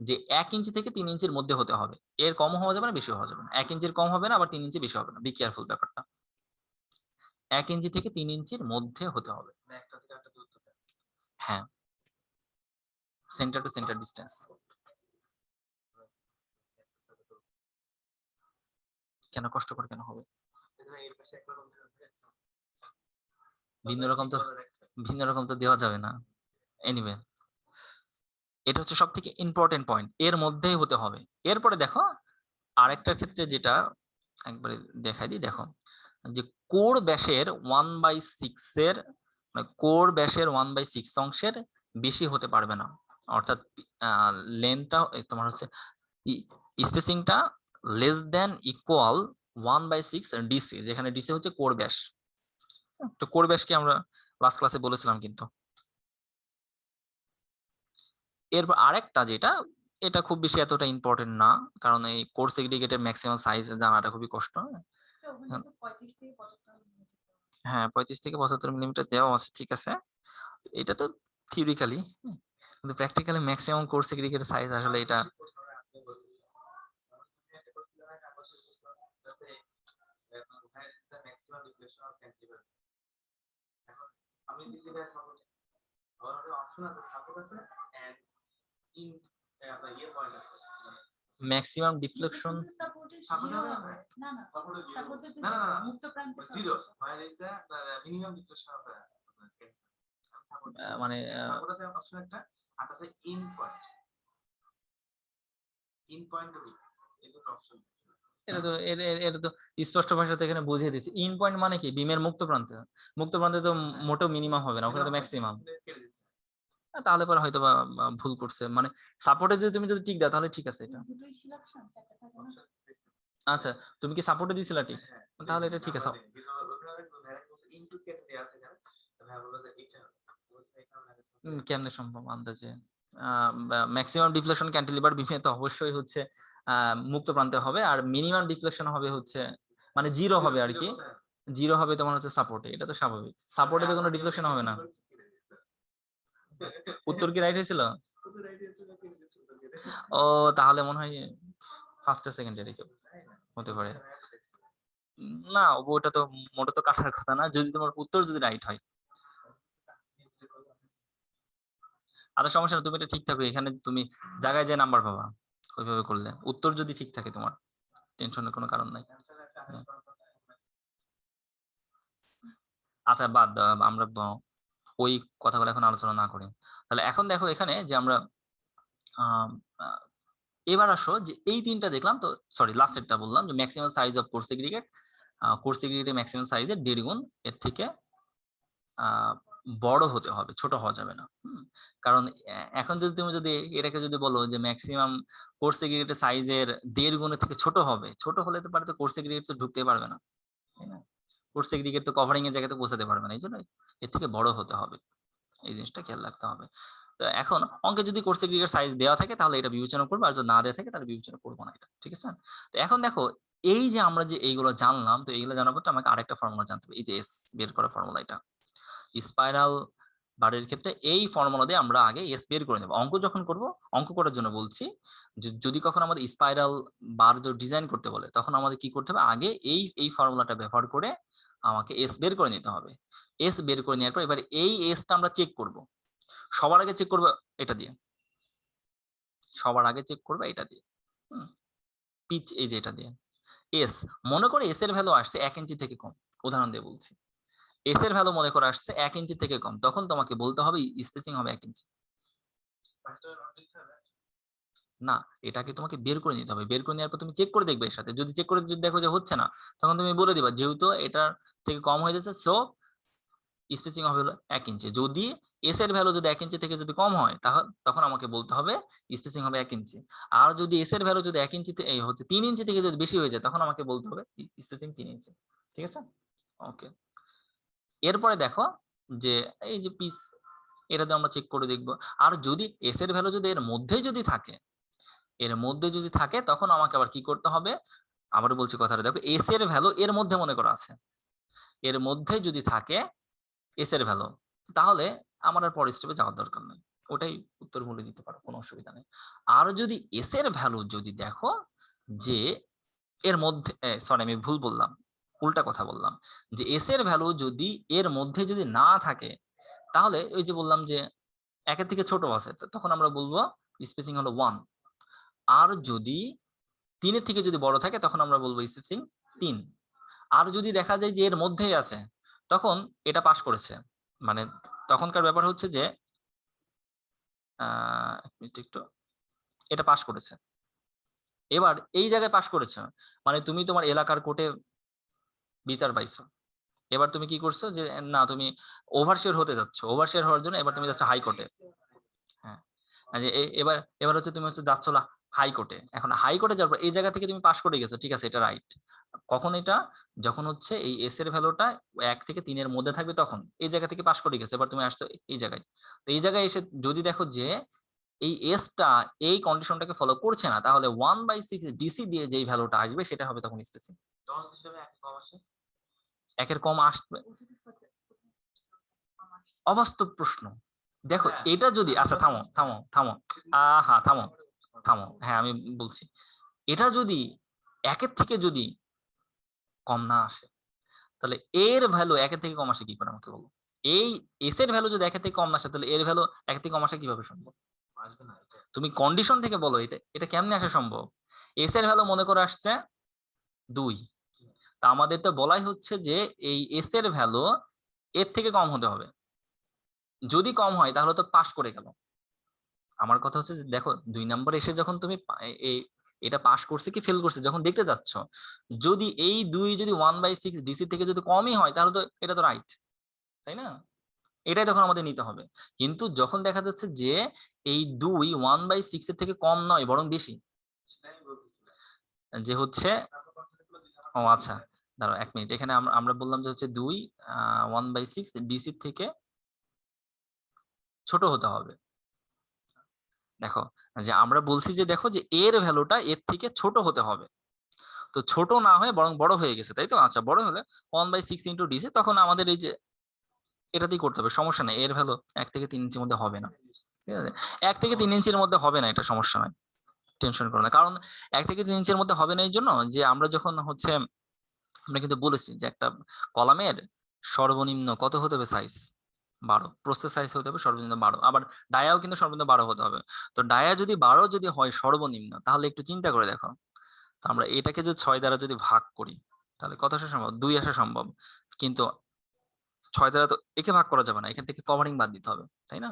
যে 1 ইঞ্চি থেকে 3 ইঞ্চির মধ্যে হতে হবে, এর কম হওয়া যাবে না, বেশি হওয়া যাবে না। 1 ইঞ্চির কম হবে না, আবার 3 ইঞ্চি বেশি হবে না। বি কেয়ারফুল ব্যাপারটা, 1 ইঞ্চি থেকে 3 ইঞ্চির মধ্যে হতে হবে। হ্যাঁ, সেন্টার টু সেন্টার ডিস্টেন্স। কেন কষ্টকর কেন হবে? ভিন্ন রকম তো দেওয়া যাবে না। এনিওয়ে, এটা হচ্ছে সবথেকে ইম্পর্টেন্ট পয়েন্ট, এর মধ্যেই হতে হবে। এরপরে দেখো আরেকটার ক্ষেত্রে যেটা একবারে দেখাই দিই, দেখো যে কোর ব্যাসের 1/6 এর কোর ব্যাসের 1/6 অংশের বেশি হতে পারবে না, অর্থাৎ লেন্থটা তোমার হচ্ছে স্পেসিংটা লেস দেন ইকুয়াল 1/6 ডিসি, যেখানে ডিসি হচ্ছে কোর ব্যাস। তো কোর ব্যাসকে আমরা লাস্ট ক্লাসে বলেছিলাম কিন্তু। এরপর আরেকটা যেটা, এটা খুব বেশি এতটা ইম্পর্টেন্ট না, কারণ এই কোর সেগ্রিগেটের ম্যাক্সিমাম সাইজ জানাটা খুবই কষ্ট। হ্যাঁ 35 থেকে 75 মিলিমিটার দেওয়া আছে, ঠিক আছে, এটা তো থিওরিক্যালি, কিন্তু প্র্যাকটিক্যালি ম্যাক্সিমাম কোর সেগ্রিগেটের সাইজ আসলে এটা ম্যাক্সিমাম ডিফ্লেকশন মানে এটা তো স্পষ্ট ভাষাতে এখানে বুঝিয়ে দিচ্ছি। ইন পয়েন্ট মানে কি, বিমের মুক্ত প্রান্তে। মুক্ত প্রান্তে তো মোটেও মিনিমাম হবে না, ওখানে তো ম্যাক্সিমাম। তাহলে পরে হয়তো বা ভুল করছে, মানে সাপোর্টে যদি তুমি যদি ঠিক দাও তাহলে ঠিক আছে এটা। আচ্ছা, তুমি কি সাপোর্টে দিছিলা ঠিক, তাহলে এটা ঠিক আছে। কেমনে সম্ভব আন্দাজে? ম্যাক্সিমাম ডিফ্লেকশন ক্যান্টিলিভার বিমে তো অবশ্যই হচ্ছে মুক্ত প্রান্তে হবে, আর মিনিমাম ডিফ্লেকশন হবে হচ্ছে মানে জিরো হবে আর কি, জিরো হবে তোমার হচ্ছে সাপোর্টে, এটা তো স্বাভাবিক। সাপোর্টে তো কোনো ডিফ্লেকশন হবে না। উত্তর কি রাইট হয়েছিল? ও তাহলে মনে হয় ফার্স্ট আর সেকেন্ড ইয়ারে কেউ হতে পারে। না ওটা তো মোটা তো কাটার কথা না, যদি তোমার উত্তর যদি রাইট হয়। আচ্ছা সমস্যা না, তুমি এটা ঠিক থাকো, এখানে তুমি জায়গায় যে নাম্বার পাবা ওইভাবে করলে, উত্তর যদি ঠিক থাকে তোমার টেনশনের কোনো কারণ নাই। আচ্ছা বাদ দাও, আমরা ওই কথাগুলো এখন আলোচনা না করি। তাহলে এখন দেখো এখানে যে আমরা এবার আসো যে এই তিনটা দেখলাম তো, সরি লাস্টেরটা বললাম যে maximum size of core segregate, core সেগ্রিগেটের ম্যাক্সিমাম সাইজের 1.5 গুণ এর থেকে বড় হতে হবে, ছোট হওয়া যাবে না। কারণ এখন যদি তুমি যদি এটাকে যদি বলো যে ম্যাক্সিমাম কোর সেগ্রিগেটের সাইজের 1.5 গুণের থেকে ছোট হবে, ছোট হলে তো পারে তো কোর সেগ্রিগেট তো ঢুকতে পারবে না, তাই না? কোর সেগ্রিগেট তো কভারিং এর জায়গাতে পৌঁছাতে পারবে না, এই জন্য এর থেকে বড় হতে হবে, এই জিনিসটা খেয়াল রাখতে হবে। তো এখন অঙ্কে যদি কোর সেগ্রিগেট সাইজ দেওয়া থাকে তাহলে এটা বিবেচনা করবো, আর যদি না দেওয়া থাকে তাহলে বিবেচনা করবো না এটা, ঠিক আছে? তো এখন দেখো এই যে আমরা যে এইগুলো জানলাম, তো এইগুলো জানার পর আমাকে আরেকটা ফর্মুলা জানতে হবে, এই যে এস বের করা ফর্মুলা, এটা স্পাইরাল বারের ক্ষেত্রে এই ফর্মুলা দিয়ে আমরা আগে এস বের করে নেব। অঙ্ক যখন করব, অঙ্ক করার জন্য বলছি, যদি কখন আমাদের স্পাইরাল বার ডিজাইন করতে বলে তখন আমাদের কি করতে হবে, আগে এই ফর্মুলাটা ব্যবহার করে আমাকে এস বের করে নিতে হবে। এস বের করে নেওয়ার পর এবার এই এসটা আমরা চেক করব, সবার আগে চেক করবো এটা দিয়ে, সবার আগে চেক করবে এটা দিয়ে, পিচ এই যে এটা দিয়ে। এস মনে করে এস এর ভ্যালু আসছে 1 ইঞ্চি থেকে কম, উদাহরণ দিয়ে বলছি, এস এর ভ্যালু মনে করে আসছে 1 ইঞ্চি থেকে কম, তখন তোমাকে বলতে হবে স্পেসিং হবে 1 ইঞ্চি। না, এটাকে তোমাকে বের করে নিতে হবে, বের করে নেওয়ার পর তুমি চেক করে দেখবে এর সাথে, যদি চেক করে যদি দেখো যে হচ্ছে না, তখন তুমি বলে দিবা যেহেতু এটার থেকে কম হয়ে যাচ্ছে সো স্পেসিং হবে হলো 1 ইঞ্চি। যদি এস এর ভ্যালু যদি 1 ইঞ্চি থেকে যদি কম হয় তখন আমাকে বলতে হবে স্পেসিং হবে 1 ইঞ্চি। আর যদি এস এর ভ্যালু যদি 1 ইঞ্চি হচ্ছে 3 ইঞ্চি থেকে যদি বেশি হয়ে যায় তখন আমাকে বলতে হবে স্পেসিং 3 ইঞ্চি, ঠিক আছে? ওকে, এরপরে দেখো যে এই যে পিস, এটাতে আমরা চেক করে দেখবো, আর যদি এস এর ভ্যালু যদি এর মধ্যে যদি থাকে, এর মধ্যে যদি থাকে তখন আমাকে আবার কি করতে হবে, আবার বলছি কথাটা দেখো, এস এর ভ্যালু এর মধ্যে মনে করা আছে, এর মধ্যে যদি থাকে এস এর ভ্যালু, তাহলে আমার আর পরের স্টেপে যাওয়ার দরকার নেই, ওটাই উত্তর বলে দিতে পারো, কোনো অসুবিধা নেই। আর যদি এস এর ভ্যালু যদি দেখো যে এর মধ্যে, সরি আমি ভুল বললাম, উল্টা কথা বললাম, যে এস এর ভ্যালু যদি এর মধ্যে যদি না থাকে তাহলে ওই যে বললাম যে 1 এর থেকে ছোট আছে, তখন আমরা বলবো স্পেসিং হলো 1। আর যদি 3 এর থেকে যদি বড় থাকে তখন আমরা বলবো স্পেসিং 3। আর যদি দেখা যায় যে এর মধ্যেই আছে, তখন এটা পাস করেছে, মানে তখনকার ব্যাপার হচ্ছে যে এক মিনিট একটু, এটা পাস করেছে। এবার এই জায়গায় পাস করেছে মানে তুমি তোমার এলাকার কোর্টে বিচার পাইছো। এবার তুমি কি করছো যে না তুমি ওভারশেয়ার হতে যাচ্ছ, ওভারশেয়ার হওয়ার জন্য এবার তুমি যাচ্ছ হাইকোর্টে। হ্যাঁ, যে এবার এবার হচ্ছে তুমি হচ্ছে যাচ্ছ হাইকোর্টে। এখন হাইকোর্টে যাওয়ার পর এই জায়গা থেকে তুমি পাস করে গেছো, ঠিক আছে, এটা রাইট। কখন এটা, যখন হচ্ছে এই এস এর ভ্যালুটা 1 থেকে 3 এর মধ্যে থাকবে, তখন এই জায়গা থেকে পাস করে গেছে। এবার তুমি আসছো এই জায়গায়, তো এই জায়গায় এসে যদি দেখো যে এই এসটা এই কন্ডিশনটাকে ফলো করছে না, তাহলে 1/6 ডিসি দিয়ে যেই ভ্যালুটা আসবে সেটা হবে তখন স্পেসিফিক। একের কম আসবে, অবাস্তব প্রশ্ন। দেখো এটা যদি, আচ্ছা থামো থামো থামো, হ্যাঁ থামো থামো, হ্যাঁ আমি বলছি, এটা যদি একের থেকে যদি কম না আসে, তাহলে এর ভ্যালু একের থেকে কম আসে কি করে আমাকে বলো? এই এস এর ভ্যালু যদি একের থেকে কম না আসে, তাহলে এর ভ্যালু একের থেকে কম আসা কিভাবে সম্ভব? তুমি কন্ডিশন থেকে বলো এটা এটা কেমনে আসা সম্ভব? এস এর ভ্যালু মনে করে আসছে 2, তা আমাদের তো বলাই হচ্ছে যে এই এস এর ভ্যালু এর থেকে কম হতে হবে। যদি কম হয় তাহলে তো পাস করে গেল। আমার কথা হচ্ছে যে দেখো 2 নম্বর এসে যখন তুমি এই এটা পাস করছে কি ফেল করছে যখন দেখতে যাচ্ছ, যদি এই 2 যদি 1/6 ডিসি থেকে যদি কমই হয় তাহলে তো এটা তো রাইট, তাই না? এটাই তখন আমাদের নিতে হবে। কিন্তু যখন দেখা যাচ্ছে যে এই 2 1/6 এর থেকে কম নয় বরং বেশি, যে হচ্ছে, ও আচ্ছা দাঁড়াও 1 মিনিট, এখানে আমরা বললাম যে হচ্ছে 2 1/6 ডিসি থেকে ছোট হতে হবে। দেখো যে আমরা বলছি যে দেখো যে এর ভ্যালুটা এর থেকে ছোট হতে হবে, তো ছোট না হয়ে বরং বড় হয়ে গেছে, তাই তো? আচ্ছা, বড় হলে 1/6 ইন্টু ডিসি, তখন আমাদের এই যে এটাতেই করতে হবে, সমস্যা নেই। এর ভ্যালু 1 থেকে 3 ইঞ্চির মধ্যে হবে না, ঠিক আছে? 1 থেকে 3 ইঞ্চির মধ্যে হবে না, এটা সমস্যা নয়, টেনশন করো না। কারণ 1 থেকে 3 ইঞ্চির মধ্যে হবে না এই জন্য যে আমরা যখন হচ্ছে, আমরা কিন্তু বলেছি যে একটা কলামের সর্বনিম্ন কত হতে হবে সাইজ, 12 প্রস্থের সাইজ হতে হবে সর্বনিম্ন 12, আবার ডায়াও কিন্তু সর্বনিম্ন 12 হতে হবে। তো ডায়া যদি 12 যদি হয় সর্বনিম্ন, তাহলে একটু চিন্তা করে দেখো, তো আমরা এটাকে যদি 6 দ্বারা যদি ভাগ করি, তাহলে কত আসা সম্ভব? 2 আসা সম্ভব। কিন্তু 6 দ্বারা তো একে ভাগ করা যাবে না, এখান থেকে কভারিং বাদ দিতে হবে, তাই না?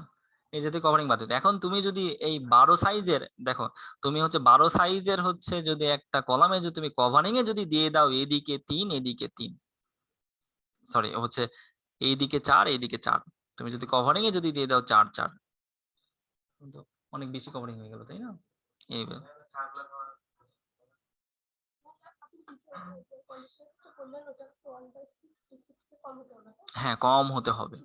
এই যে কভারিং বাদ দিতে, এখন তুমি যদি এই 12 সাইজের দেখো, তুমি হচ্ছে 12 সাইজের হচ্ছে যদি একটা কলামে যদি তুমি কভারিং এ যদি দিয়ে দাও এদিকে 3 এদিকে 3, সরি হচ্ছে এইদিকে 4 এইদিকে 4, তুমি যদি কভারিং এ যদি দিয়ে দাও 4 4, কিন্তু অনেক বেশি কভারিং হয়ে গেল, তাই না? এই হ্যাঁ কম হতে হবে,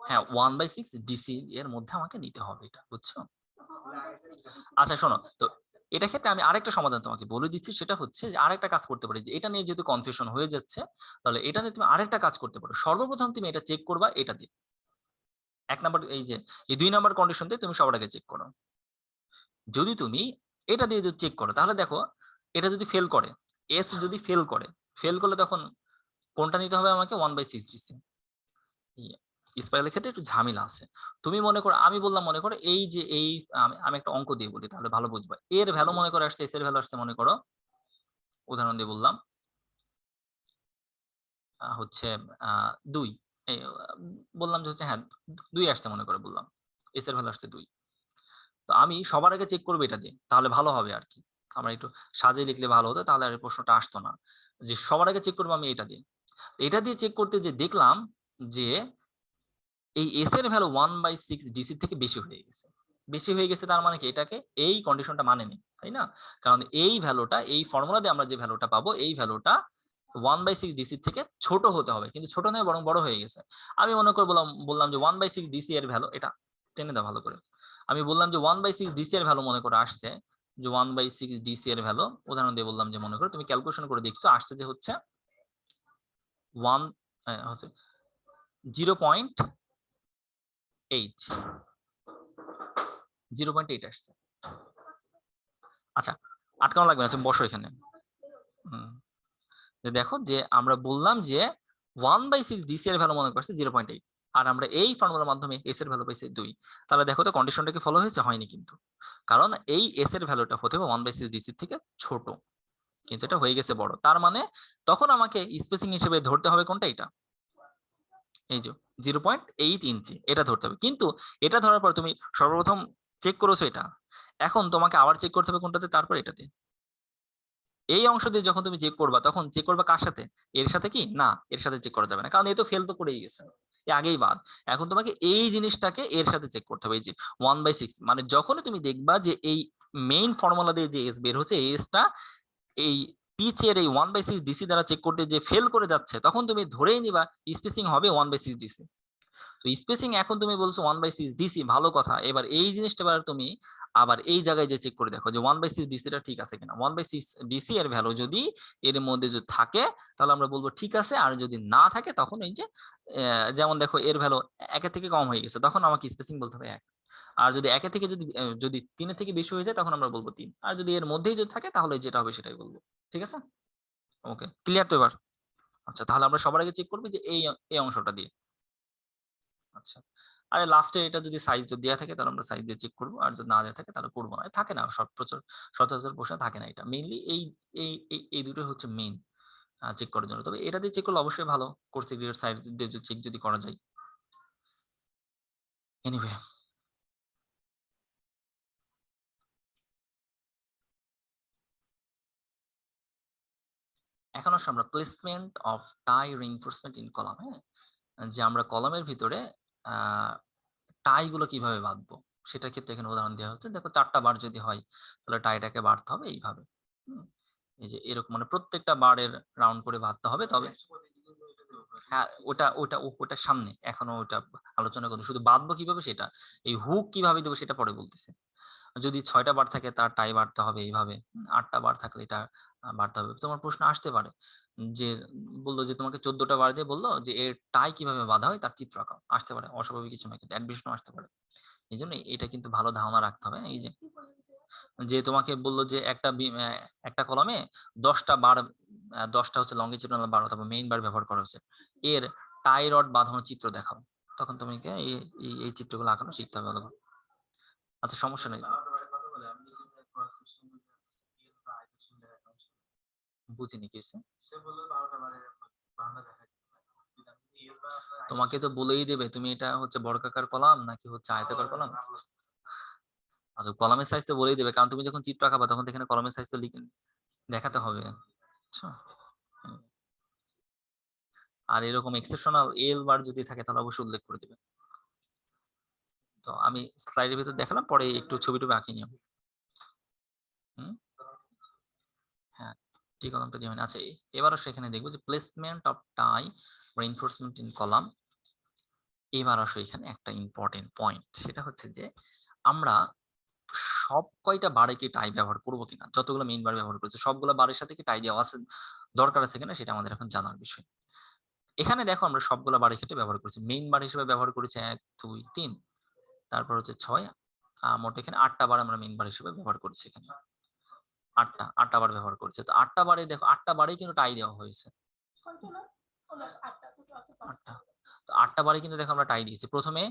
হ্যাঁ 1/6 ডিসি এর মধ্যে আমাকে নিতে হবে, এটা বুঝছো? আচ্ছা শোনো তো, এটা ক্ষেত্রে আমি আরেকটা সমাধান তোমাকে বলে দিচ্ছি, সেটা হচ্ছে যে আরেকটা কাজ করতে পারি, যে এটা নিয়ে যেহেতু কনফিউশন হয়ে যাচ্ছে, তাহলে এটা নিয়ে তুমি আরেকটা কাজ করতে পারো। সর্বপ্রথম তুমি এটা চেক করবা এটা দিয়ে, 1 নাম্বার এই যে এই 2 নাম্বার কন্ডিশন দিয়ে তুমি সবার আগে চেক করো। যদি তুমি এটা দিয়ে যদি চেক করো, তাহলে দেখো এটা যদি ফেল করে, এস যদি ফেল করে, ফেল করলে তখন কোনটা নিতে হবে আমাকে? 1/6 ডিসি। স্পাইরালের ক্ষেত্রে একটু ঝামেলা আছে। তুমি মনে করো, আমি বললাম মনে করো এই যে এই আমি একটা অঙ্ক দিয়ে বলি তাহলে ভালো বুঝবা। এর ভ্যালু মনে করে আসছে, এস এর ভ্যালু আসছে মনে করো, উদাহরণ দিয়ে বললাম হচ্ছে 2, এই বললাম যে হচ্ছে হ্যাঁ 2 আসছে মনে করে বললাম, এস এর ভ্যালু আসছে 2। তো আমি সবার আগে চেক করবো এটা দিয়ে, তাহলে ভালো হবে আর কি। আমরা একটু সাজিয়ে লিখলে ভালো হতো, তাহলে আর এই প্রশ্নটা আসতো না। যে সবার আগে চেক করবো আমি এটা দিয়ে। এটা দিয়ে চেক করতে যে দেখলাম যে এই এস এর ভ্যালু 1/6 ডিসি থেকে বেশি হয়ে গেছে। বেশি হয়ে গেছে তার মানে কি? এটাকে এই কন্ডিশনটা মানেনি, তাই না? কারণ এই ভ্যালুটা এই ফর্মুলা দিয়ে আমরা যে ভ্যালুটা পাবো, এই ভ্যালুটা 1/6 ডিসি থেকে ছোট হতে হবে, কিন্তু ছোট নয় বরং বড় হয়ে গেছে। আমি মনে করে বললাম যে 1/6 ডিসি এর ভ্যালু, এটা টেনে দাও ভালো করে। আমি বললাম যে 1/6 ডিসি এর ভ্যালু মনে করে আসছে যে 1/6 ডিসি এর ভ্যালু, উদাহরণ দিয়ে বললাম যে মনে করো তুমি ক্যালকুলেশন করে দেখছো, আসছে যে হচ্ছে 1 হচ্ছে 0.8, 0.8 আসছে। আচ্ছা আটকানো লাগবে না, তুমি বসো এখানে। যে দেখো যে আমরা বললাম যে 1/6 ডিসি এর ভ্যালু মনে করছে 0.8, আর আমরা এই ফর্মুলার মাধ্যমে এস এর ভ্যালু পাইছি 2। তাহলে দেখো তো কন্ডিশনটা কি ফলো হয়েছে? হয়নি কিন্তু, কারণ এই এস এর ভ্যালুটা হতে হবে 1/6 ডিসি থেকে ছোট। কিন্তু এটা হয়ে গেছে বড়, তার মানে তখন আমাকে স্পেসিং হিসেবে ধরতে হবে কোনটা, এটা এই যে 0.8 ইঞ্চি এটা ধরতে হবে। কিন্তু এটা ধরার পর তুমি সর্বপ্রথম চেক করেছো এটা, এখন তোমাকে আবার চেক করতে হবে কোনটাতে, তারপর এটাতে। এই অংশ দিয়ে যখন তুমি চেক করবা তখন চেক করবা কার সাথে, এর সাথে কি না, এর সাথে চেক করা যাবে না, কারণ এ তো ফেল তো করেই গেছে, এ আগেই বাদ। এখন তোমাকে এই জিনিসটাকে এর সাথে চেক করতে হবে, এই যে 1/6, মানে যখনই তুমি দেখবা যে এই মেইন ফর্মুলা দিয়ে যে এস বের হচ্ছে, এই এসটা এই পিচের এই 1/6 ডিসি দ্বারা চেক করতে যে ফেল করে যাচ্ছে, তখন তুমি ধরেই নিবা স্পেসিং হবে 1/6 ডিসি। তো স্পেসিং এখন তুমি বলছো 1/6 ডিসি, ভালো কথা। এবার এই জিনিসটা এবার তুমি আবার এই জায়গায় যে চেক করে দেখো যে 1/6 ডিসিটা ঠিক আছে কিনা। 1/6 ডিসি এর ভ্যালু যদি এর মধ্যে যদি থাকে তাহলে আমরা বলবো ঠিক আছে, আর যদি না থাকে তখন এই যে যেমন দেখো এর ভ্যালু 1 এর থেকে কম হয়ে গেছে, তখন আমাকে স্পেসিং বলতে হবে 1। আর যদি 1 এর থেকে যদি 3 এর থেকে বেশি হয়ে যায় তখন আমরা বলবো 3। আর যদি এর মধ্যেই যদি থাকে তাহলে যেটা হবে সেটাই বলবো। ঠিক আছে? ওকে, ক্লিয়ার তো এবার? আচ্ছা, তাহলে আমরা সবার আগে চেক করব যে এই অংশটা দিয়ে। আচ্ছা, আরে লাস্টে এটা যদি সাইজ যদি দেয়া থাকে তাহলে আমরা সাইজ দিয়ে চেক করব, আর যদি না দেয়া থাকে তাহলে করব না। থাকে না সচরাচর প্রশ্নে থাকে না এটা। মেইনলি এই দুটো হচ্ছে মেইন চেক করার জন্য। তবে এটা দিয়ে চেক করলে অবশ্যই ভালো। কোর্স এগ্রিগেট সাইড দিয়ে চেক যদি করা যায়। এনিওয়ে, এখন আসলে আমরা placement of tie reinforcement in column, হ্যাঁ? যে আমরা কলামের ভিতরে আ টাই গুলো কিভাবে বাঁধবো সেটার ক্ষেত্রে এখানে উদাহরণ দেওয়া হচ্ছে। দেখো ৪ টা বার যদি হয় তাহলে টাইটাকে বাঁধতে হবে এইভাবে। হুম? এই যে এরকম, মানে প্রত্যেকটা বারের রাউন্ড করে বাঁধতে হবে। তবে হ্যাঁ, ওটার সামনে এখনো ওটা আলোচনা করি। শুধু বাঁধবো কিভাবে সেটা। এই হুক কিভাবে দেবো সেটা পরে বলতেছি। যদি ৬ টা বার থাকে তার টাই বাঁধতে হবে এইভাবে। ৮ টা বার থাকলে এটা বাঁধতে হবে। তোমার প্রশ্ন আসতে পারে যে বলল যে তোমাকে ১৪ টা বার দিয়ে বলল যে এর টাই কিভাবে বাঁধা হয় তার চিত্র আঁকাও। আসতে পারে, অস্বাভাবিক কিছু না, কিন্তু অ্যাডমিশন আসতে পারে। এইজন্য এটা কিন্তু ভালো ধারণা রাখতে হবে। এই যে তোমাকে বলল যে একটা কলামে ১০ টা বার, ১০ টা হচ্ছে লংগিটিউডিনাল বার অথবা মেইন বার ব্যবহার করা হয়েছে। এর টাই রড বাঁধানোর চিত্র দেখাও। তখন তোমাকে এই চিত্রগুলো আঁকানো শিখতে হবে ভালো। আচ্ছা, সমস্যা নেই। বুঝিনি কি হইছে? তোমাকে তো বলেই দেবে তুমি এটা হচ্ছে বর্গাকার কলাম নাকি হচ্ছে আয়তাকার কলাম। আচ্ছা, কলামের সাইজ তো বলেই দেবে, কারণ তুমি যখন চিত্র আঁকাবা তখন তো এখানে কলমের সাইজ তো দেখাতে হবে। বুঝছো? হুম। আর এরকম এক্সেপশনাল এল বার যদি থাকে তাহলে অবশ্যই উল্লেখ করে দিবে। তো আমি স্লাইডের ভিতর দেখালাম, পরে একটু ছবি-টবি আঁকি নিও। হুম? হ্যাঁ, ঠিক কলামটা দিয়ে হয়নি। আচ্ছা, এবার আসলে এখানে দেখবো যে placement of tie reinforcement in column. এবার আসো এখানে একটা ইম্পর্টেন্ট পয়েন্ট, সেটা হচ্ছে যে আমরা সব কয়টা বারে কি টাই ব্যবহার করব কিনা, যতগুলো মেইন বার ব্যবহার করেছে সবগুলো বারের সাথে কি টাই দেওয়া আছে দরকার আছে কিনা সেটা আমাদের এখন জানার বিষয়। এখানে দেখো আমরা সবগুলো বারের ক্ষেত্রে ব্যবহার করেছি। মেইন বার হিসেবে ব্যবহার করেছি ১, ২, ৩, তারপর হচ্ছে ৬, মোট এখানে ৮ টা বার আমরা মেইন বার হিসেবে ব্যবহার করেছি এখানে। ৮ টা বার ব্যবহার করেছে। তো ৮ টা বারে দেখো ৮ টা বারেই কিন্তু টাই দেওয়া হয়েছে। ৮ টা। তো ৮ টা বারে কিন্তু দেখো আমরা টাই দিয়েছি। ১ম এ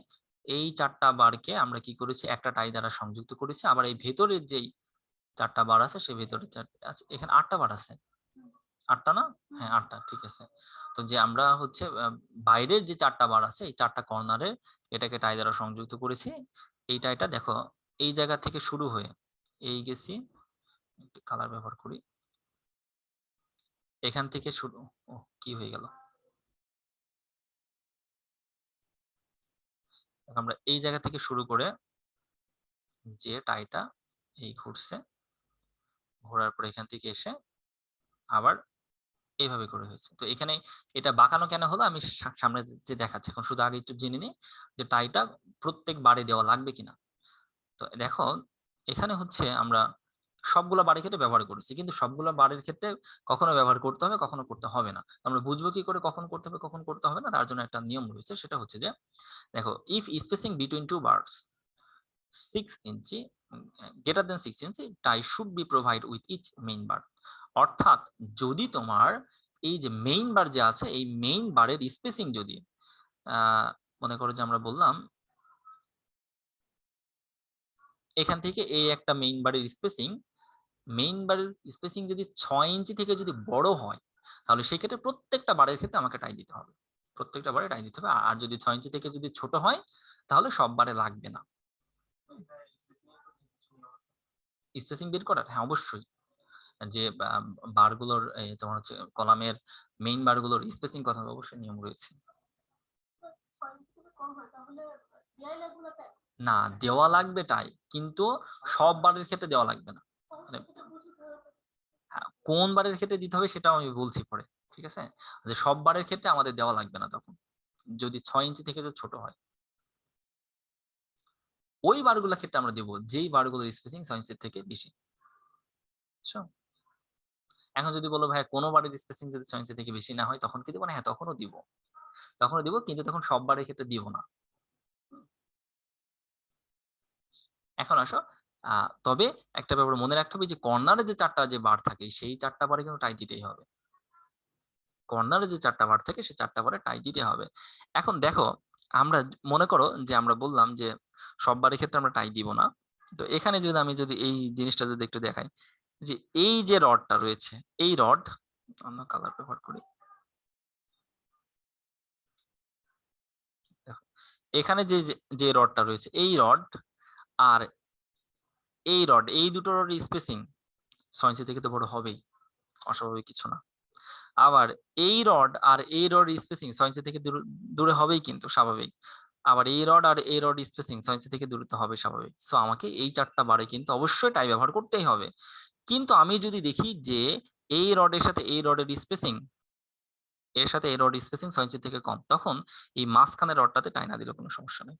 এই ৪ টা বারকে আমরা কি করেছি, একটা টাই দ্বারা সংযুক্ত করেছি। আবার এই ভেতরের যেই ৪ টা বার আছে সে ভেতরের আচ্ছা, এখানে ৮ টা বার আছে। ৮ টা না? হ্যাঁ, ৮ টা, ঠিক আছে। তো যে আমরা হচ্ছে বাইরের যে ৪ টা বার আছে এই ৪ টা কর্নারে এটাকে টাই দ্বারা সংযুক্ত করেছি। এই টাইটা দেখো এই জায়গা থেকে শুরু হয়ে এই গেছি, একটু কালার ব্যবহার করি। এখান থেকে শুরু, কি হয়ে গেল? আমরা এই জায়গা থেকে শুরু করে যে টাইটা এই ঘুরছে, ঘোরার পরে এখান থেকে এসে আবার এইভাবে করে হয়েছে। তো এখানে এটা বাঁকানো কেন হলো আমি সামনে যে দেখাচ্ছি। এখন শুধু আগে একটু জেনে নিই যে টাইটা প্রত্যেক বারে দেওয়া লাগবে কিনা। তো দেখো এখানে হচ্ছে আমরা সবগুলা বারের ক্ষেত্রে ব্যবহার করেছি। কিন্তু সবগুলা বারের ক্ষেত্রে কখনো ব্যবহার করতে হবে, কখনো করতে হবে না। আমরা বুঝবো কি করে কখন করতে হবে, কখন করতে হবে না? তার জন্য একটা নিয়ম রয়েছে। সেটা হচ্ছে যে দেখো, if spacing between 2 bars 6 inch greater than 6 inch, tie should be provide with each main bar। অর্থাৎ যদি তোমার এই যে মেইন বার যে আছে এই মেইন বারের স্পেসিং যদি মনে করো যে আমরা বললাম এখান থেকে এই একটা মেইন বারের স্পেসিং মেইন বারের স্পেসিং যদি 6 ইঞ্চি থেকে যদি বড় হয় তাহলে সেই ক্ষেত্রে প্রত্যেকটা বারের ক্ষেত্রে আমাকে টাই দিতে হবে, প্রত্যেকটা বারে টাই দিতে হবে। আর যদি 6 ইঞ্চি থেকে যদি ছোট হয় তাহলে সব বারে লাগবে না। স্পেসিং বের করার, হ্যাঁ অবশ্যই। যে বারগুলোর তোমার হচ্ছে কলামের মেইন বারগুলোর স্পেসিং কথা অবশ্যই নিয়ম রয়েছে। না, দেওয়া লাগবে টাই, কিন্তু সব বারের ক্ষেত্রে দেওয়া লাগবে না। মানে কোন বারের ক্ষেত্রে দিতে হবে সেটাও আমি বলছি পরে, ঠিক আছে? যে সব বারের ক্ষেত্রে আমাদের দেওয়া লাগবে না তখন, যদি 6 ইঞ্চি থেকে যদি ছোট হয়। ওই বারগুলোর ক্ষেত্রে আমরা দেব যেই বারগুলোর স্পেসিং 6 ইঞ্চির থেকে বেশি। বুঝছো? এখন যদি বলো ভাই কোন বারের স্পেসিং যদি 6 ইঞ্চি থেকে বেশি না হয় তখন কি দিব না? হ্যাঁ, তখনও দিব। তখনও দিব, কিন্তু তখন সব বারের ক্ষেত্রে দিব না। এখন আসো, তবে একটা ব্যাপার মনে রাখতে হবে যে কর্নারে যে 4টা যে বার থাকে সেই 4টা বারে কিন্তু টাই দিতেই হবে। কর্নারে যে 4টা বার থাকে সেই 4টা বারে টাই দিতে হবে। এখন দেখো, আমরা মনে করো যে আমরা বললাম যে সব বারের ক্ষেত্রে আমরা টাই দিব না। তো এখানে যদি আমি যদি এই জিনিসটা যদি একটু দেখাই, যে এই যে রডটা রয়েছে, এই রড, অন্য কালার ব্যবহার করি। দেখো এখানে যে রডটা রয়েছে, এই রড আর এই রড, এই দুটো রড স্পেসিং 6 ইঞ্চি থেকে তো বড় হবেই, অস্বাভাবিক কিছু না। আবার এই রড আর এই রড স্পেসিং 6 ইঞ্চি থেকে দূরে হবেই, কিন্তু স্বাভাবিক। আবার এই রড আর এই রড স্পেসিং 6 ইঞ্চি থেকে দূরত্ব হবে স্বাভাবিক। সো আমাকে এই 4টা বারে কিন্তু অবশ্যই টাই ব্যবহার করতেই হবে। কিন্তু আমি যদি দেখি যে এই রডের সাথে এই রডের স্পেসিং, এর সাথে এই রড স্পেসিং 6 ইঞ্চি থেকে কম, তখন এই মাঝখানের রডটাতে টাই না দিলে কোনো সমস্যা নেই।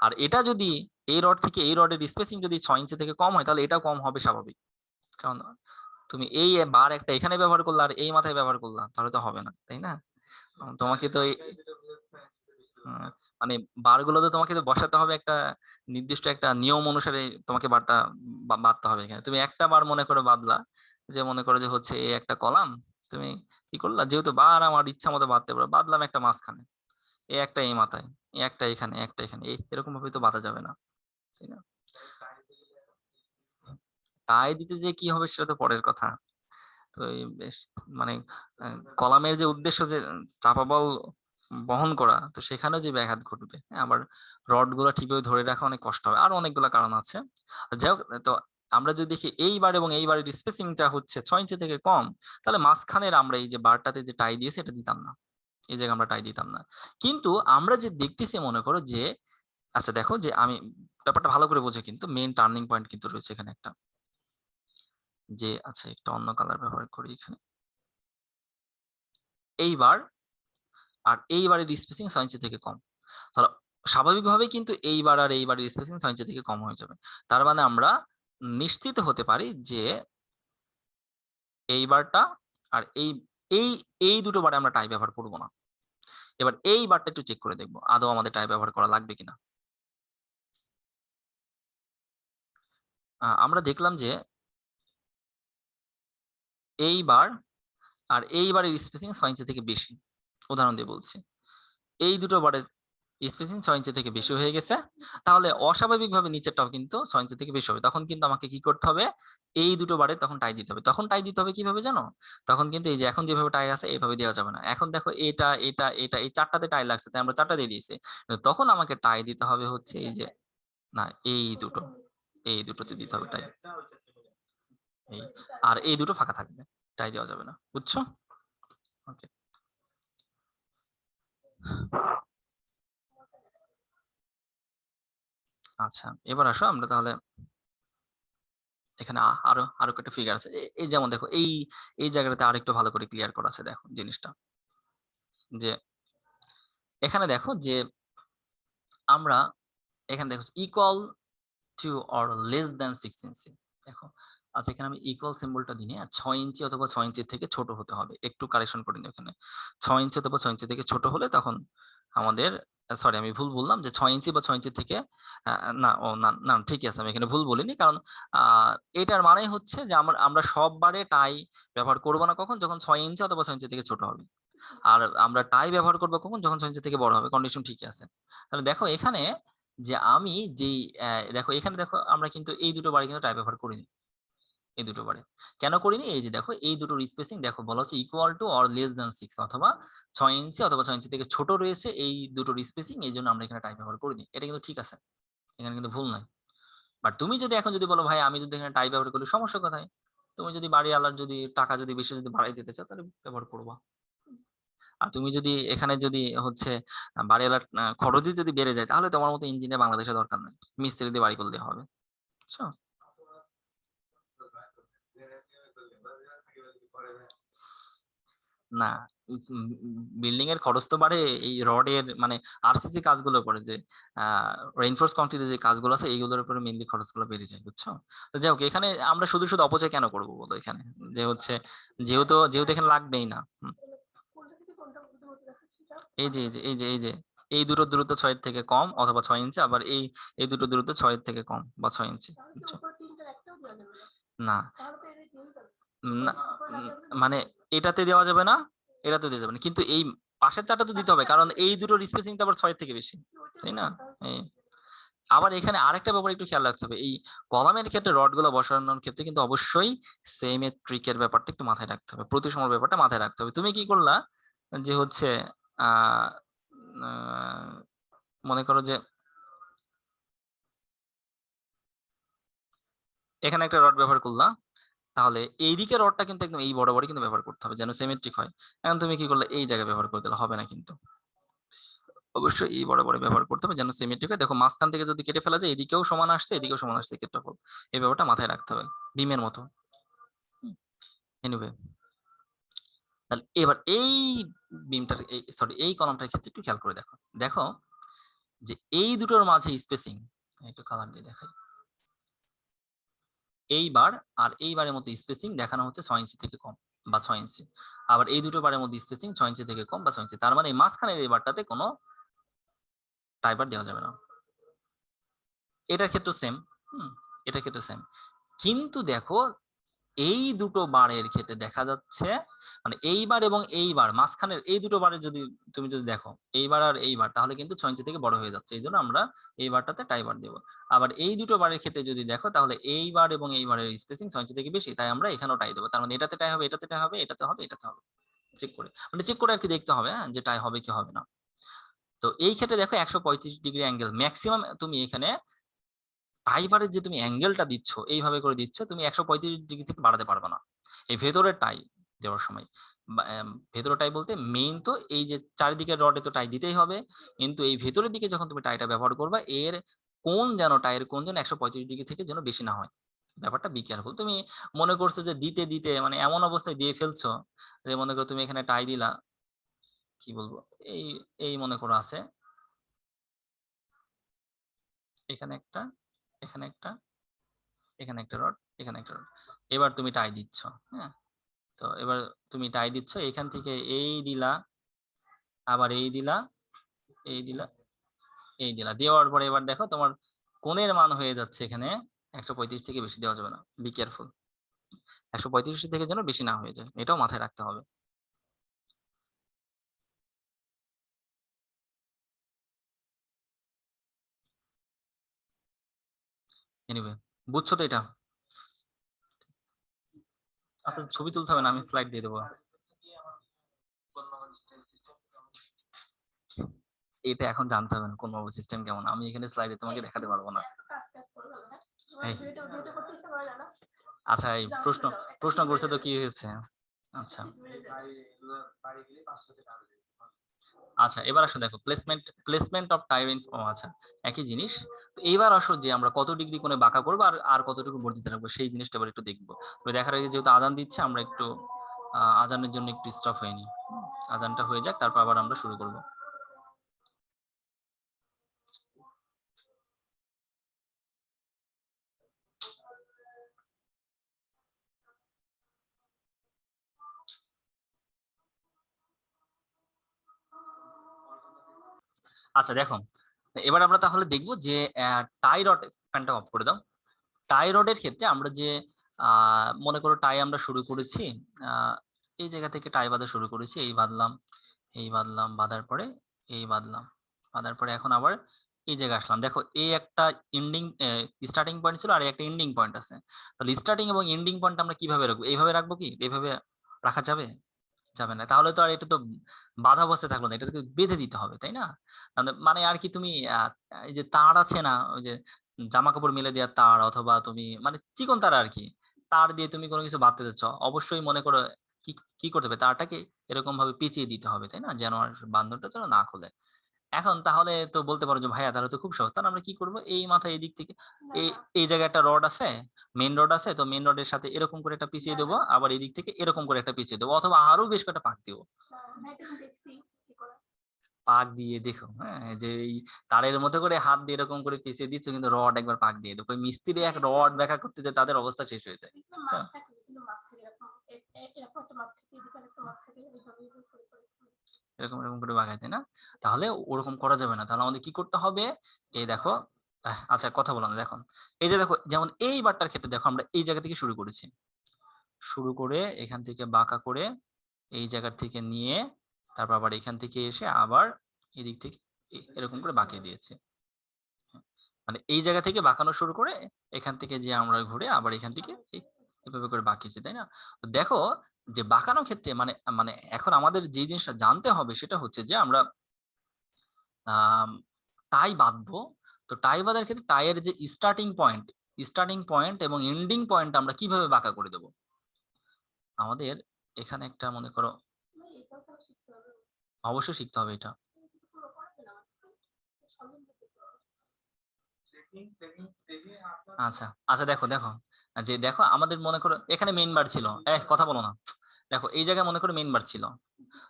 আর এটা যদি এই রড থেকে এই রডের স্পেসিং যদি 6 ইঞ্চি থেকে কম হয় তাহলে এটাও কম হবে স্বাভাবিক। কারণ তুমি এই বার একটা এখানে ব্যবহার করলা আর এই মাথায় ব্যবহার করলা, তাহলে তো হবে না, তাই না? তোমাকে তো আহ, মানে বারগুলোতে তোমাকে তো বসাতে হবে একটা নির্দিষ্ট একটা নিয়ম অনুসারে, তোমাকে বারটা বাঁধতে হবে। এখানে তুমি একটা বার মনে করে বাঁধলা, যে মনে করো যে হচ্ছে এই একটা কলাম, তুমি কি করলা, যেহেতু বার আমার ইচ্ছা মতো বাঁধতে পারো, বাঁধলাম একটা মাঝখানে, এই একটা এই মাথায়, এই একটা এখানে, একটা এখানে, এরকম ভাবে তো বাঁধা যাবে না, তাই না? টাই দিতে যে কি হবে সেটা তো পরের কথা। তো এই বেশ মানে কলামের যে উদ্দেশ্য যে চাপা বল বহন করা, তো সেখানেও যে ব্যাঘাত ঘটবে। হ্যাঁ, আবার রড গুলা ঠিকভাবে ধরে রাখা অনেক কষ্ট হবে, আরো অনেকগুলো কারণ আছে। যাই হোক, তো আমরা যদি দেখি এইবার এবং এইবারের স্পেসিংটা হচ্ছে 6 ইঞ্চি থেকে কম, তাহলে মাঝখানের আমরা এই যে বারটাতে যে টাই দিয়েছি এটা দিতাম না, এই জায়গায় আমরা টাই দিতাম না। কিন্তু আমরা যে দেখতেছি মনে করো যে, আচ্ছা দেখো যে আমি ব্যাপারটা ভালো করে বোঝো, কিন্তু মেইন টার্নিং পয়েন্ট কিন্তু রয়েছে এখানে একটা, যে আচ্ছা একটা অন্য কালার ব্যবহার করি এখানে। এইবার আর এইবারের স্পেসিং 6 ইঞ্চি থেকে কম, তাহলে স্বাভাবিকভাবে কিন্তু এইবার আর এইবারের স্পেসিং 6 ইঞ্চি থেকে কম হয়ে যাবে। তার মানে আমরা নিশ্চিত হতে পারি যে এইবারটা আর এই এই দুটো বারে আমরা টাই ব্যবহার করব না। এবার এই বারটা একটু চেক করে দেখবো আদৌ আমাদের টাই ব্যবহার করা লাগবে কিনা। আমরা দেখলাম যে এইবার আর এইবারের স্পেসিং 6 ইঞ্চি থেকে বেশি। উদাহরণ দিয়ে বলছি, এই দুটো বারের স্পেসিং 6 ইঞ্চি থেকে বেশি হয়ে গেছে, তাহলে অস্বাভাবিকভাবে নিচেরটাও কিন্তু 6 ইঞ্চি থেকে বেশি হবে। তখন কিন্তু আমাকে কি করতে হবে, এই দুটো বারে তখন টাই দিতে হবে। তখন টাই দিতে হবে কিভাবে জানো? তখন কিন্তু এই যে এখন যেভাবে টাই আছে এইভাবে দেওয়া যাবে না। এখন দেখো এটা এটা এটা এই 4টাতে টাই লাগছে, তাই আমরা 4টা দিয়ে দিয়েছি। তখন আমাকে টাই দিতে হবে হচ্ছে এই যে, না এই দুটো, এই দুটোতে দিতে হবে টাই। এই আর এই দুটো ফাঁকা থাকবে, টাই দেওয়া যাবে না, বুঝছো? ওকে, আচ্ছা এবার আসো আমরা তাহলে এখানে আরো আরো একটা ফিগার আছে। এই যেমন দেখো এই জায়গাটাতে আরেকটু ভালো করে ক্লিয়ার করা আছে, দেখো জিনিসটা, যে এখানে দেখো যে আমরা এখানে দেখো equal to or less than 6 ইঞ্চি। দেখো আচ্ছা এখানে আমি ইকুয়াল সিম্বলটা দিই, 6 ইঞ্চি অথবা 6 ইঞ্চির থেকে ছোট হতে হবে, একটু কারেকশন করে নিই এখানে। 6 ইঞ্চি অথবা 6 ইঞ্চি থেকে ছোট হলে তখন আমাদের, সরি আমি ভুল বললাম, যে 6 ইঞ্চি বা 6 ইঞ্চি থেকে না ও না না ঠিক আছে, আমি এখানে ভুল বলিনি, কারণ আহ এটার মানে হচ্ছে যে আমরা সব বারে টাই ব্যবহার করবো না কখন, যখন 6 ইঞ্চি অথবা 6 ইঞ্চি থেকে ছোট হবে। আর আমরা টাই ব্যবহার করবো কখন, যখন 6 ইঞ্চি থেকে বড় হবে। কন্ডিশন ঠিকই আছে। তাহলে দেখো এখানে যে আমি যেই দেখো এখানে দেখো আমরা কিন্তু এই দুটো বারে কিন্তু টাই ব্যবহার করিনি, এই দুটো বারে কেন করিনি, এই যে দেখো এই দুটোর স্পেসিং দেখো বলা হচ্ছে equal to or less than 6 অথবা 6 ইঞ্চি অথবা 6 ইঞ্চি থেকে ছোট রয়েছে এই দুটোর স্পেসিং, এই জন্য আমরা এখানে টাই ব্যবহার করিনি। এটা কিন্তু ঠিক আছে, এখানে কিন্তু ভুল নাই। বাট তুমি যদি এখন যদি বলো ভাই আমি যদি এখানে টাই ব্যবহার করি সমস্যা কোথায়, তুমি যদি বাড়িওয়ালার যদি টাকা যদি বেশি যদি বাড়াই দিতে চাও তাহলে ব্যবহার করবা। আর তুমি যদি এখানে যদি হচ্ছে বাড়িওয়ালার খরচই যদি বেড়ে যায় তাহলে তোমার মতো ইঞ্জিনিয়ার বাংলাদেশে দরকার নাই, মিস্ত্রি দিয়ে বাড়ি করে দেওয়া হবে, বুঝছো? না, বিল্ডিং এর খরচ তো বাড়ে এই রডের মানে আরসিসি কাজগুলো করে যে রেইনফোর্স কংক্রিটের যে কাজগুলো আছে এইগুলোর উপরে মেইনলি খরচগুলো বেড়ে যায়, বুঝছো? তো যাই হোক, এখানে আমরা শুধু শুধু অপচয় কেন করবো বলো এখানে, যে হচ্ছে যেহেতু যেহেতু এখানে লাগবেই না। এই যে এই যে এই যে এই যে এই দুটো দূরত্ব 6 এর থেকে কম অথবা 6 ইঞ্চি, আবার এই এই দুটো দূরত্ব 6 এর থেকে কম বা 6 ইঞ্চি, বুঝছো? না না, মানে এটাতে দেওয়া যাবে না, এটাতে দেওয়া যাবে না, কিন্তু এই পাশের চারটা তো দিতে হবে কারণ এই দুটোর স্পেসিং তো আবার 6 এর থেকে বেশি, তাই না? এই আবার এখানে আরেকটা ব্যাপার একটু খেয়াল রাখতে হবে, এই কলামের ক্ষেত্রে রড গুলো বসানোর ক্ষেত্রে কিন্তু অবশ্যই সিমেট্রিকের ব্যাপারটা একটু মাথায় রাখতে হবে, প্রতিসমর ব্যাপারটা মাথায় রাখতে হবে। তুমি কি করলা যে হচ্ছে আহ আহ, মনে করো যে এখানে একটা রড ব্যবহার করলা, তাহলে এইদিকে রডটা কিন্তু একদম এই বরাবরই কিন্তু ব্যবহার করতে হবে যেন সিমেট্রিক হয়। এখন তুমি কি করলে এই জায়গায় ব্যবহার করে দিলে হবে না, কিন্তু অবশ্যই এই বরাবর ব্যবহার করতে হবে যেন সিমেট্রিক হয়। দেখো মাঝখান থেকে যদি কেটে ফেলা যায় এদিকেও সমান আসছে এদিকেও সমান আসছে ক্ষেত্রফল, এই ব্যাপারটা মাথায় রাখতে হবে বিমের মতো। এনিওয়ে, তাহলে এবার এই বিমটার সরি এই কলামটার ক্ষেত্রে একটু খেয়াল করে দেখো, দেখো যে এই দুটোর মাঝে স্পেসিং একটু কালার দিয়ে দেখাই, এইবার আর এইবারের মধ্যে স্পেসিং দেখানো হচ্ছে 6 ইঞ্চি থেকে কম বা 6 ইঞ্চি, আবার এই দুটো বারের মধ্যে স্পেসিং 6 ইঞ্চি থেকে কম বা 6 ইঞ্চি, তার মানে এই মাঝখানের এই বারটাতে কোনো টাইবার দেওয়া যাবে না। এটার ক্ষেত্রে সেম, এটার ক্ষেত্রে সেম, কিন্তু দেখো এই দুটো বারের ক্ষেত্রে দেখা যাচ্ছে মানে এইবার এবং এইবার মাঝখানের এই দুটো বারে যদি তুমি যদি দেখো এইবার আর এইবার তাহলে কিন্তু 6 ইঞ্চি থেকে বড় হয়ে যাচ্ছে, এই জন্য আমরা এই বারটাতে টাইবার দেবো। আবার এই দুটো বারের ক্ষেত্রে যদি দেখো তাহলে এইবার এবং এইবারের স্পেসিং 6 ইঞ্চি থেকে বেশি, তাই আমরা এখানেও টাই দেবো। তার মানে এটাতে টাই হবে, এটাতে টাই হবে, এটাতে হবে, এটাতে হবে, চেক করে মানে চেক করে আর কি দেখতে হবে হ্যাঁ যে টাই হবে কি হবে না। তো এই ক্ষেত্রে দেখো 135 ডিগ্রি অ্যাঙ্গেল ম্যাক্সিমাম তুমি এখানে টাইবারের যে তুমি অ্যাঙ্গেলটা দিচ্ছ এইভাবে করে দিচ্ছ, তুমি 135 ডিগ্রি থেকে বাড়াতে পারবে না এই ভেতরের টাই দেওয়ার সময়। ভেতরের টাই বলতে মেইন তো এই যে চারিদিকে রডে তো টাই দিতেই হবে, কিন্তু এই ভেতরের দিকে যখন তুমি টাইটা ব্যবহার করবা এর কোন যেন টাইয়ের কোন যেন 135 ডিগ্রি থেকে যেন বেশি না হয়, ব্যাপারটা বি কেয়ারফুল। তুমি মনে করছো যে দিতে দিতে মানে এমন অবস্থায় দিয়ে ফেলছো যে মনে করো তুমি এখানে টাই দিলা, কি বলবো, এই এই মনে করো আছে এখানে একটা, এখানে একটা, এখানে একটা রড, এখানে একটা রড, এবার তুমি টাই দিচ্ছ, হ্যাঁ? তো এবার তুমি টাই দিচ্ছ এখান থেকে এই দিলা, আবার এই দিলা, এই দিলা, এই দিলা, দেওয়ার পরে এবার দেখো তোমার কোণের মান হয়ে যাচ্ছে এখানে 135 থেকে বেশি দেওয়া যাবে না, বি কেয়ারফুল, 135 থেকে যেন বেশি না হয়ে যায় এটাও মাথায় রাখতে হবে। এনিওয়ে, বুঝছো তো এটা? আচ্ছা ছবি তুলতে হবে না, আমি স্লাইড দিয়ে দেবো। এটা এখন জানতে হবে না কোন সিস্টেম কেমন, আমি এখানে স্লাইডে তোমাকে দেখাতে পারবো না। এই, আচ্ছা এই প্রশ্ন প্রশ্ন করছে তো কি হয়েছে? আচ্ছা আচ্ছা, এবার আসো দেখো প্লেসমেন্ট প্লেসমেন্ট অফ টাইরিন, ও আচ্ছা একই জিনিস। তো এইবার আসো যে আমরা কত ডিগ্রি কোণে বাঁকা করবো আর আর কতটুকু বর্ধিত রাখবো সেই জিনিসটা এবার একটু দেখবো। তো দেখার আগে যেহেতু আজান দিচ্ছে আমরা একটু আজানের জন্য একটু স্টপ হয়নি, আজানটা হয়ে যাক তারপর আবার আমরা শুরু করবো। আচ্ছা দেখো, এবার আমরা তাহলে দেখবো যে টাই রড, ফ্যানটা অফ করে দাও। টাই রডের ক্ষেত্রে আমরা যে মনে করো টাই আমরা শুরু করেছি এই জায়গা থেকে টাই বাঁধা শুরু করেছি, এই বাঁধলাম, এই বাঁধলাম, বাঁধার পরে এই বাঁধলাম, বাঁধার পরে এখন আবার এই জায়গায় আসলাম। দেখো এই একটা এন্ডিং স্টার্টিং পয়েন্ট ছিল আর একটা এন্ডিং পয়েন্ট আছে। তাহলে স্টার্টিং এবং এন্ডিং পয়েন্ট আমরা কিভাবে রাখবো? এইভাবে রাখবো কি? এইভাবে রাখা যাবে? যাবে না। তাহলে তো আর এটা তো বাঁধা অবস্থায় থাকলো না। এটাকে বেঁধে দিতে হবে, তাই না? মানে আর কি তুমি এই যে তার আছে না? ওই যে জামাকাপড় মেলে দেওয়ার তার অথবা তুমি মানে চিকন তার আরকি। তার দিয়ে তুমি কোন কিছু বাঁধতে চাচ্ছ। অবশ্যই মনে করো কি, কি করতে হবে? তারটাকে এরকম ভাবে পেঁচিয়ে দিতে হবে, তাই না? যেন আর বান্ধনটা যেন না খুলে। এখন তাহলে তো বলতে পারো যে ভাইয়া তাহলে তো খুব সহজ। তাহলে আমরা কি করব? এই মাথায় এদিক থেকে এই এই জায়গায় একটা রড আছে, মেইন রড আছে। তো মেইন রডের সাথে এরকম করে একটা পিছিয়ে দেবো। আবার এদিক থেকে এরকম করে একটা পিছিয়ে দেবো। অথবা আরো বেশ কয়েকটা পাক দিব। পাক দিয়ে দেখো, হ্যাঁ? যে এই তারের মধ্যে করে হাত দিয়ে এরকম করে পেঁচিয়ে দিচ্ছ কিন্তু রড একবার পাক দিয়ে দাও। ওই মিস্ত্রি এক রড ব্যাখ্যা করতে যেয়ে তাদের অবস্থা শেষ হয়ে যায়। বুঝছো? এরকম করে বাগায়, তাই না? তাহলে ওরকম করা যাবে না। তাহলে আমাদের কি করতে হবে? এই দেখো আচ্ছা কথা বলো না দেখো। এই যে দেখো যেমন এই বারটার ক্ষেত্রে দেখো আমরা এই জায়গা থেকে শুরু করেছি। শুরু করে এখান থেকে বাঁকা করে এই জায়গা থেকে নিয়ে তারপর আবার এখান থেকে এসে আবার এদিক থেকে এরকম করে বাঁকিয়ে দিয়েছি। মানে এই জায়গা থেকে বাঁকানো শুরু করে এখান থেকে যে আমরা ঘুরে আবার এখান থেকে এভাবে করে বাঁকিয়েছি, তাই না? তো দেখো যে বাঁকানোর ক্ষেত্রে মানে মানে এখন আমাদের যে জিনিসটা জানতে হবে সেটা হচ্ছে যে আমরা আম টাই বাঁধবো। তো টাই বাঁধার ক্ষেত্রে টাইয়ের যে স্টার্টিং পয়েন্ট এবং এন্ডিং পয়েন্ট আমরা কিভাবে বাঁকা করে দেব? আমাদের এখানে একটা মনে করো অবশ্যই শিখতে হবে এটা। আচ্ছা, আচ্ছা দেখো যে দেখো আমাদের মনে করো এখানে মেইন বার ছিল। কথা বলো না। দেখো এই জায়গায় মনে করো মেইন বার ছিল।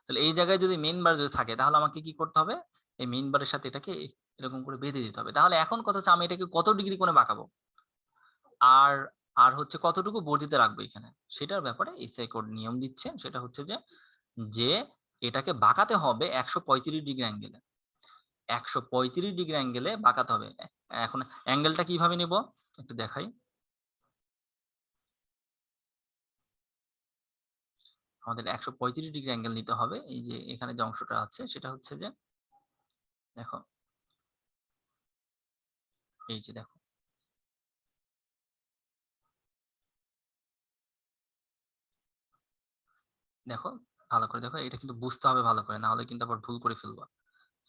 তাহলে এই জায়গায় যদি মেইন বার যদি থাকে তাহলে আমাকে কি করতে হবে? এই মেইন বারের সাথে এটাকে এরকম করে বেঁধে দিতে হবে। তাহলে এখন কথা হচ্ছে আমি এটাকে কত ডিগ্রি কোণে বাঁকাবো? আর আর হচ্ছে কতটুকু বর্ধিত রাখবো এখানে? সেটার ব্যাপারে এসআই কোড নিয়ম দিচ্ছে। সেটা হচ্ছে যে এটাকে বাঁকাতে হবে ১৩৫ ডিগ্রি অ্যাঙ্গেলে। ১৩৫ ডিগ্রি অ্যাঙ্গেলে বাঁকাতে হবে। এখন অ্যাঙ্গেলটা কিভাবে নিব? একটু দেখাই। আমাদের ১৩৫ ডিগ্রি অ্যাঙ্গেল নিতে হবে। এই যে এখানে যে অংশটা আছে সেটা হচ্ছে যে দেখো, এই যে দেখো। দেখো, ভালো করে দেখো। এটা কিন্তু বুঝতে হবে ভালো করে। না হলে কিন্তু আবার ভুল করে ফেলবা।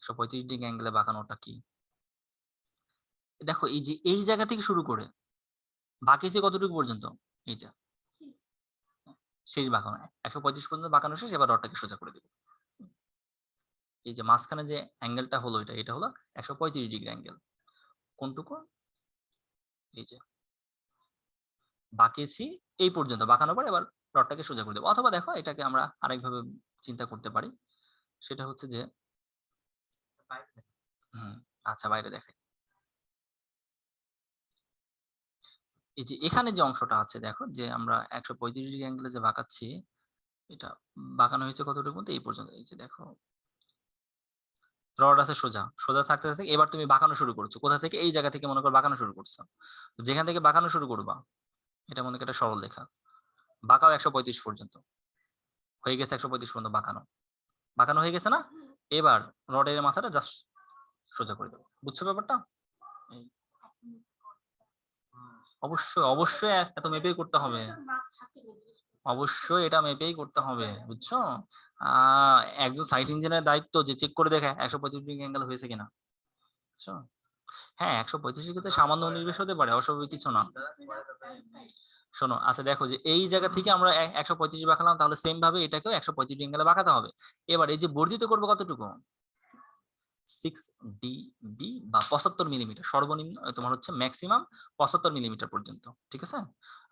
১৩৫ ডিগ্রি অ্যাঙ্গেলে বাঁকানোটা কি? দেখো এই যে এই জায়গা থেকে শুরু করে বাঁকিয়েছি কতটুকু পর্যন্ত? এইটা। শেষ বাঁকানো। ১৩৫ পর্যন্ত বাঁকানো শেষ। এবার রডটাকে সোজা করে দিব। এই যে মাঝখানে যে অ্যাঙ্গেলটা হলো এটা হলো ১৩৫ ডিগ্রি অ্যাঙ্গেল। কোনটুকু? এই যে বাঁকিয়েছি এই পর্যন্ত। বাঁকানোর পর এবার রডটাকে সোজা করে দেব। অথবা দেখো এটাকে আমরা আরেকভাবে চিন্তা করতে পারি। সেটা হচ্ছে যে হুম, আচ্ছা বাইরে দেখাই। এই যে এখানে যে অংশটা আছে দেখো যে আমরা ১৩৫ ডিগ্রি অ্যাঙ্গেলে যে বাঁকাচ্ছি, এটা বাঁকানো হয়েছে কতটুকু পর্যন্ত? এই পর্যন্ত। এই যে দেখো রড আছে সোজা। সোজা থাকতে এবার তুমি বাঁকানো শুরু করছো। কোথা থেকে? এই জায়গা থেকে মনে করো বাঁকানো শুরু করছো। যেখান থেকে বাঁকানো শুরু করবা, এটা মনে করো একটা সরলরেখা। বাঁকাও ১৩৫ পর্যন্ত। হয়ে গেছে ১৩৫ পর্যন্ত বাঁকানো। বাঁকানো হয়ে গেছে না? এবার রডের মাথাটা জাস্ট সোজা করে দেব। বুঝছো ব্যাপারটা? এই অবশ্যই এত মেপেই করতে হবে। অবশ্যই এটা মেপেই করতে হবে। বুঝছো? আ একজন সাইট ইঞ্জিনিয়ারের দায়িত্ব যে চেক করে দেখে ১৩৫ ডিগ্রি অ্যাঙ্গেল হয়েছে কিনা। বুঝছো? হ্যাঁ, ১৩৫ ডিগ্রিতে সামান্য ১৯-২০ হতে পারে। অস্বাভাবিক কিছু না। শোনো, আচ্ছা দেখো যে এই জায়গা থেকে আমরা ১৩৫ বাঁকালাম তাহলে সেম ভাবে এটাকেও ১৩৫ ডিগ্রি অ্যাঙ্গেলে বাঁকাতে হবে। এবার এই যে বর্ধিত করব কতটুকু? 6 ডিবি বা ৭৫ মিলিমিটার সর্বনিম্ন তোমার হচ্ছে মেক্সিমাম ৭৫ মিলিমিটার পর্যন্ত। ঠিক আছে?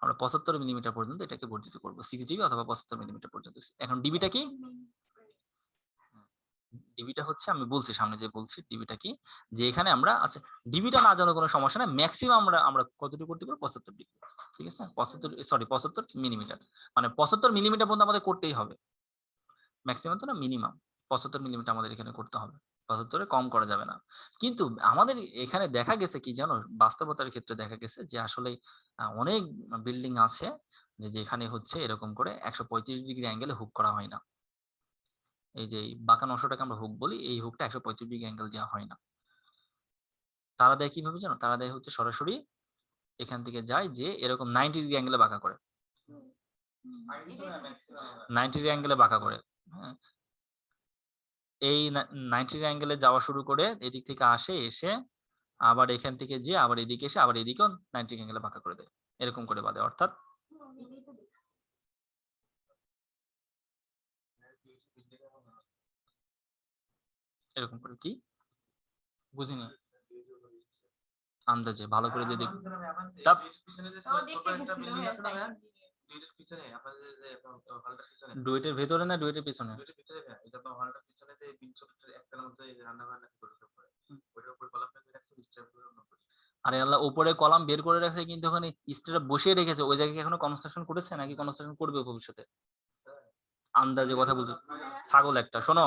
আমরা ৭৫ মিলিমিটার পর্যন্ত এটাকে বর্ধিত করব। 6 ডিবি অথবা ৭৫ মিলিমিটার পর্যন্ত। এখন ডিবিটা কি? ডিবিটা হচ্ছে আমি বলছি সামনে যে বলছি ডিবিটা কি? যে এখানে আমরা আচ্ছা ডিবিটা না জানার কোনো সমস্যা নাই। মেক্সিমাম আমরা কতটুকু করতে পারবো? ৭৫ ডিগ্রি। ঠিক আছে? ৭৫ মিলিমিটার। মানে ৭৫ মিলিমিটার পর্যন্ত আমাদের করতেই হবে। মেক্সিমাম তো না মিনিমাম ৭৫ মিলিমিটার আমাদের এখানে করতে হবে। ৭৫ এর কম করা যাবে না। কিন্তু আমাদের এখানে দেখা গেছে কি জানো? বাস্তবতার ক্ষেত্রে দেখা গেছে যে আসলে অনেক বিল্ডিং আছে যেখানে হচ্ছে এরকম করে ১৩৫ ডিগ্রি অ্যাঙ্গেলে হুক করা হয় না। এই যে এই বাঁকানো অংশটাকে আমরা হুক বলি, এই হুকটা ১৩৫ ডিগ্রি অ্যাঙ্গেল দেওয়া হয় না। তারা দেয় কিভাবে জানো? তারা দেয় হচ্ছে সরাসরি এখান থেকে যায় যে এরকম 90 ডিগ্রি অ্যাঙ্গেলে বাঁকা করে। 90 ডিগ্রি অ্যাঙ্গেলে বাঁকা করে। হ্যাঁ? এই 90 ডিগ্রি অ্যাঙ্গেলে যাওয়া শুরু করে এদিক থেকে আসে, এসে আবার এখান থেকে যেয়ে আবার এদিকে এসে আবার এদিকেও 90 ডিগ্রি অ্যাঙ্গেলে বাঁকা করে দেয়। এরকম করে বাঁধে। অর্থাৎ এরকম করে কি? বুঝিনি। আন্দাজে ভালো করে যে দেখ ডুয়েটের ভেতরে না ডুয়েটের পিছনে? আরে আল্লাহ, উপরে কলাম বের করে রাখছে কিন্তু ওখানে স্ত্রীরা বসিয়ে রেখেছে, ওই জায়গায় এখনো কনস্ট্রাকশন করেছে নাকি কনস্ট্রাকশন করবে ভবিষ্যতে? আন্দাজে কথা বলছো, ছাগল একটা। শোনো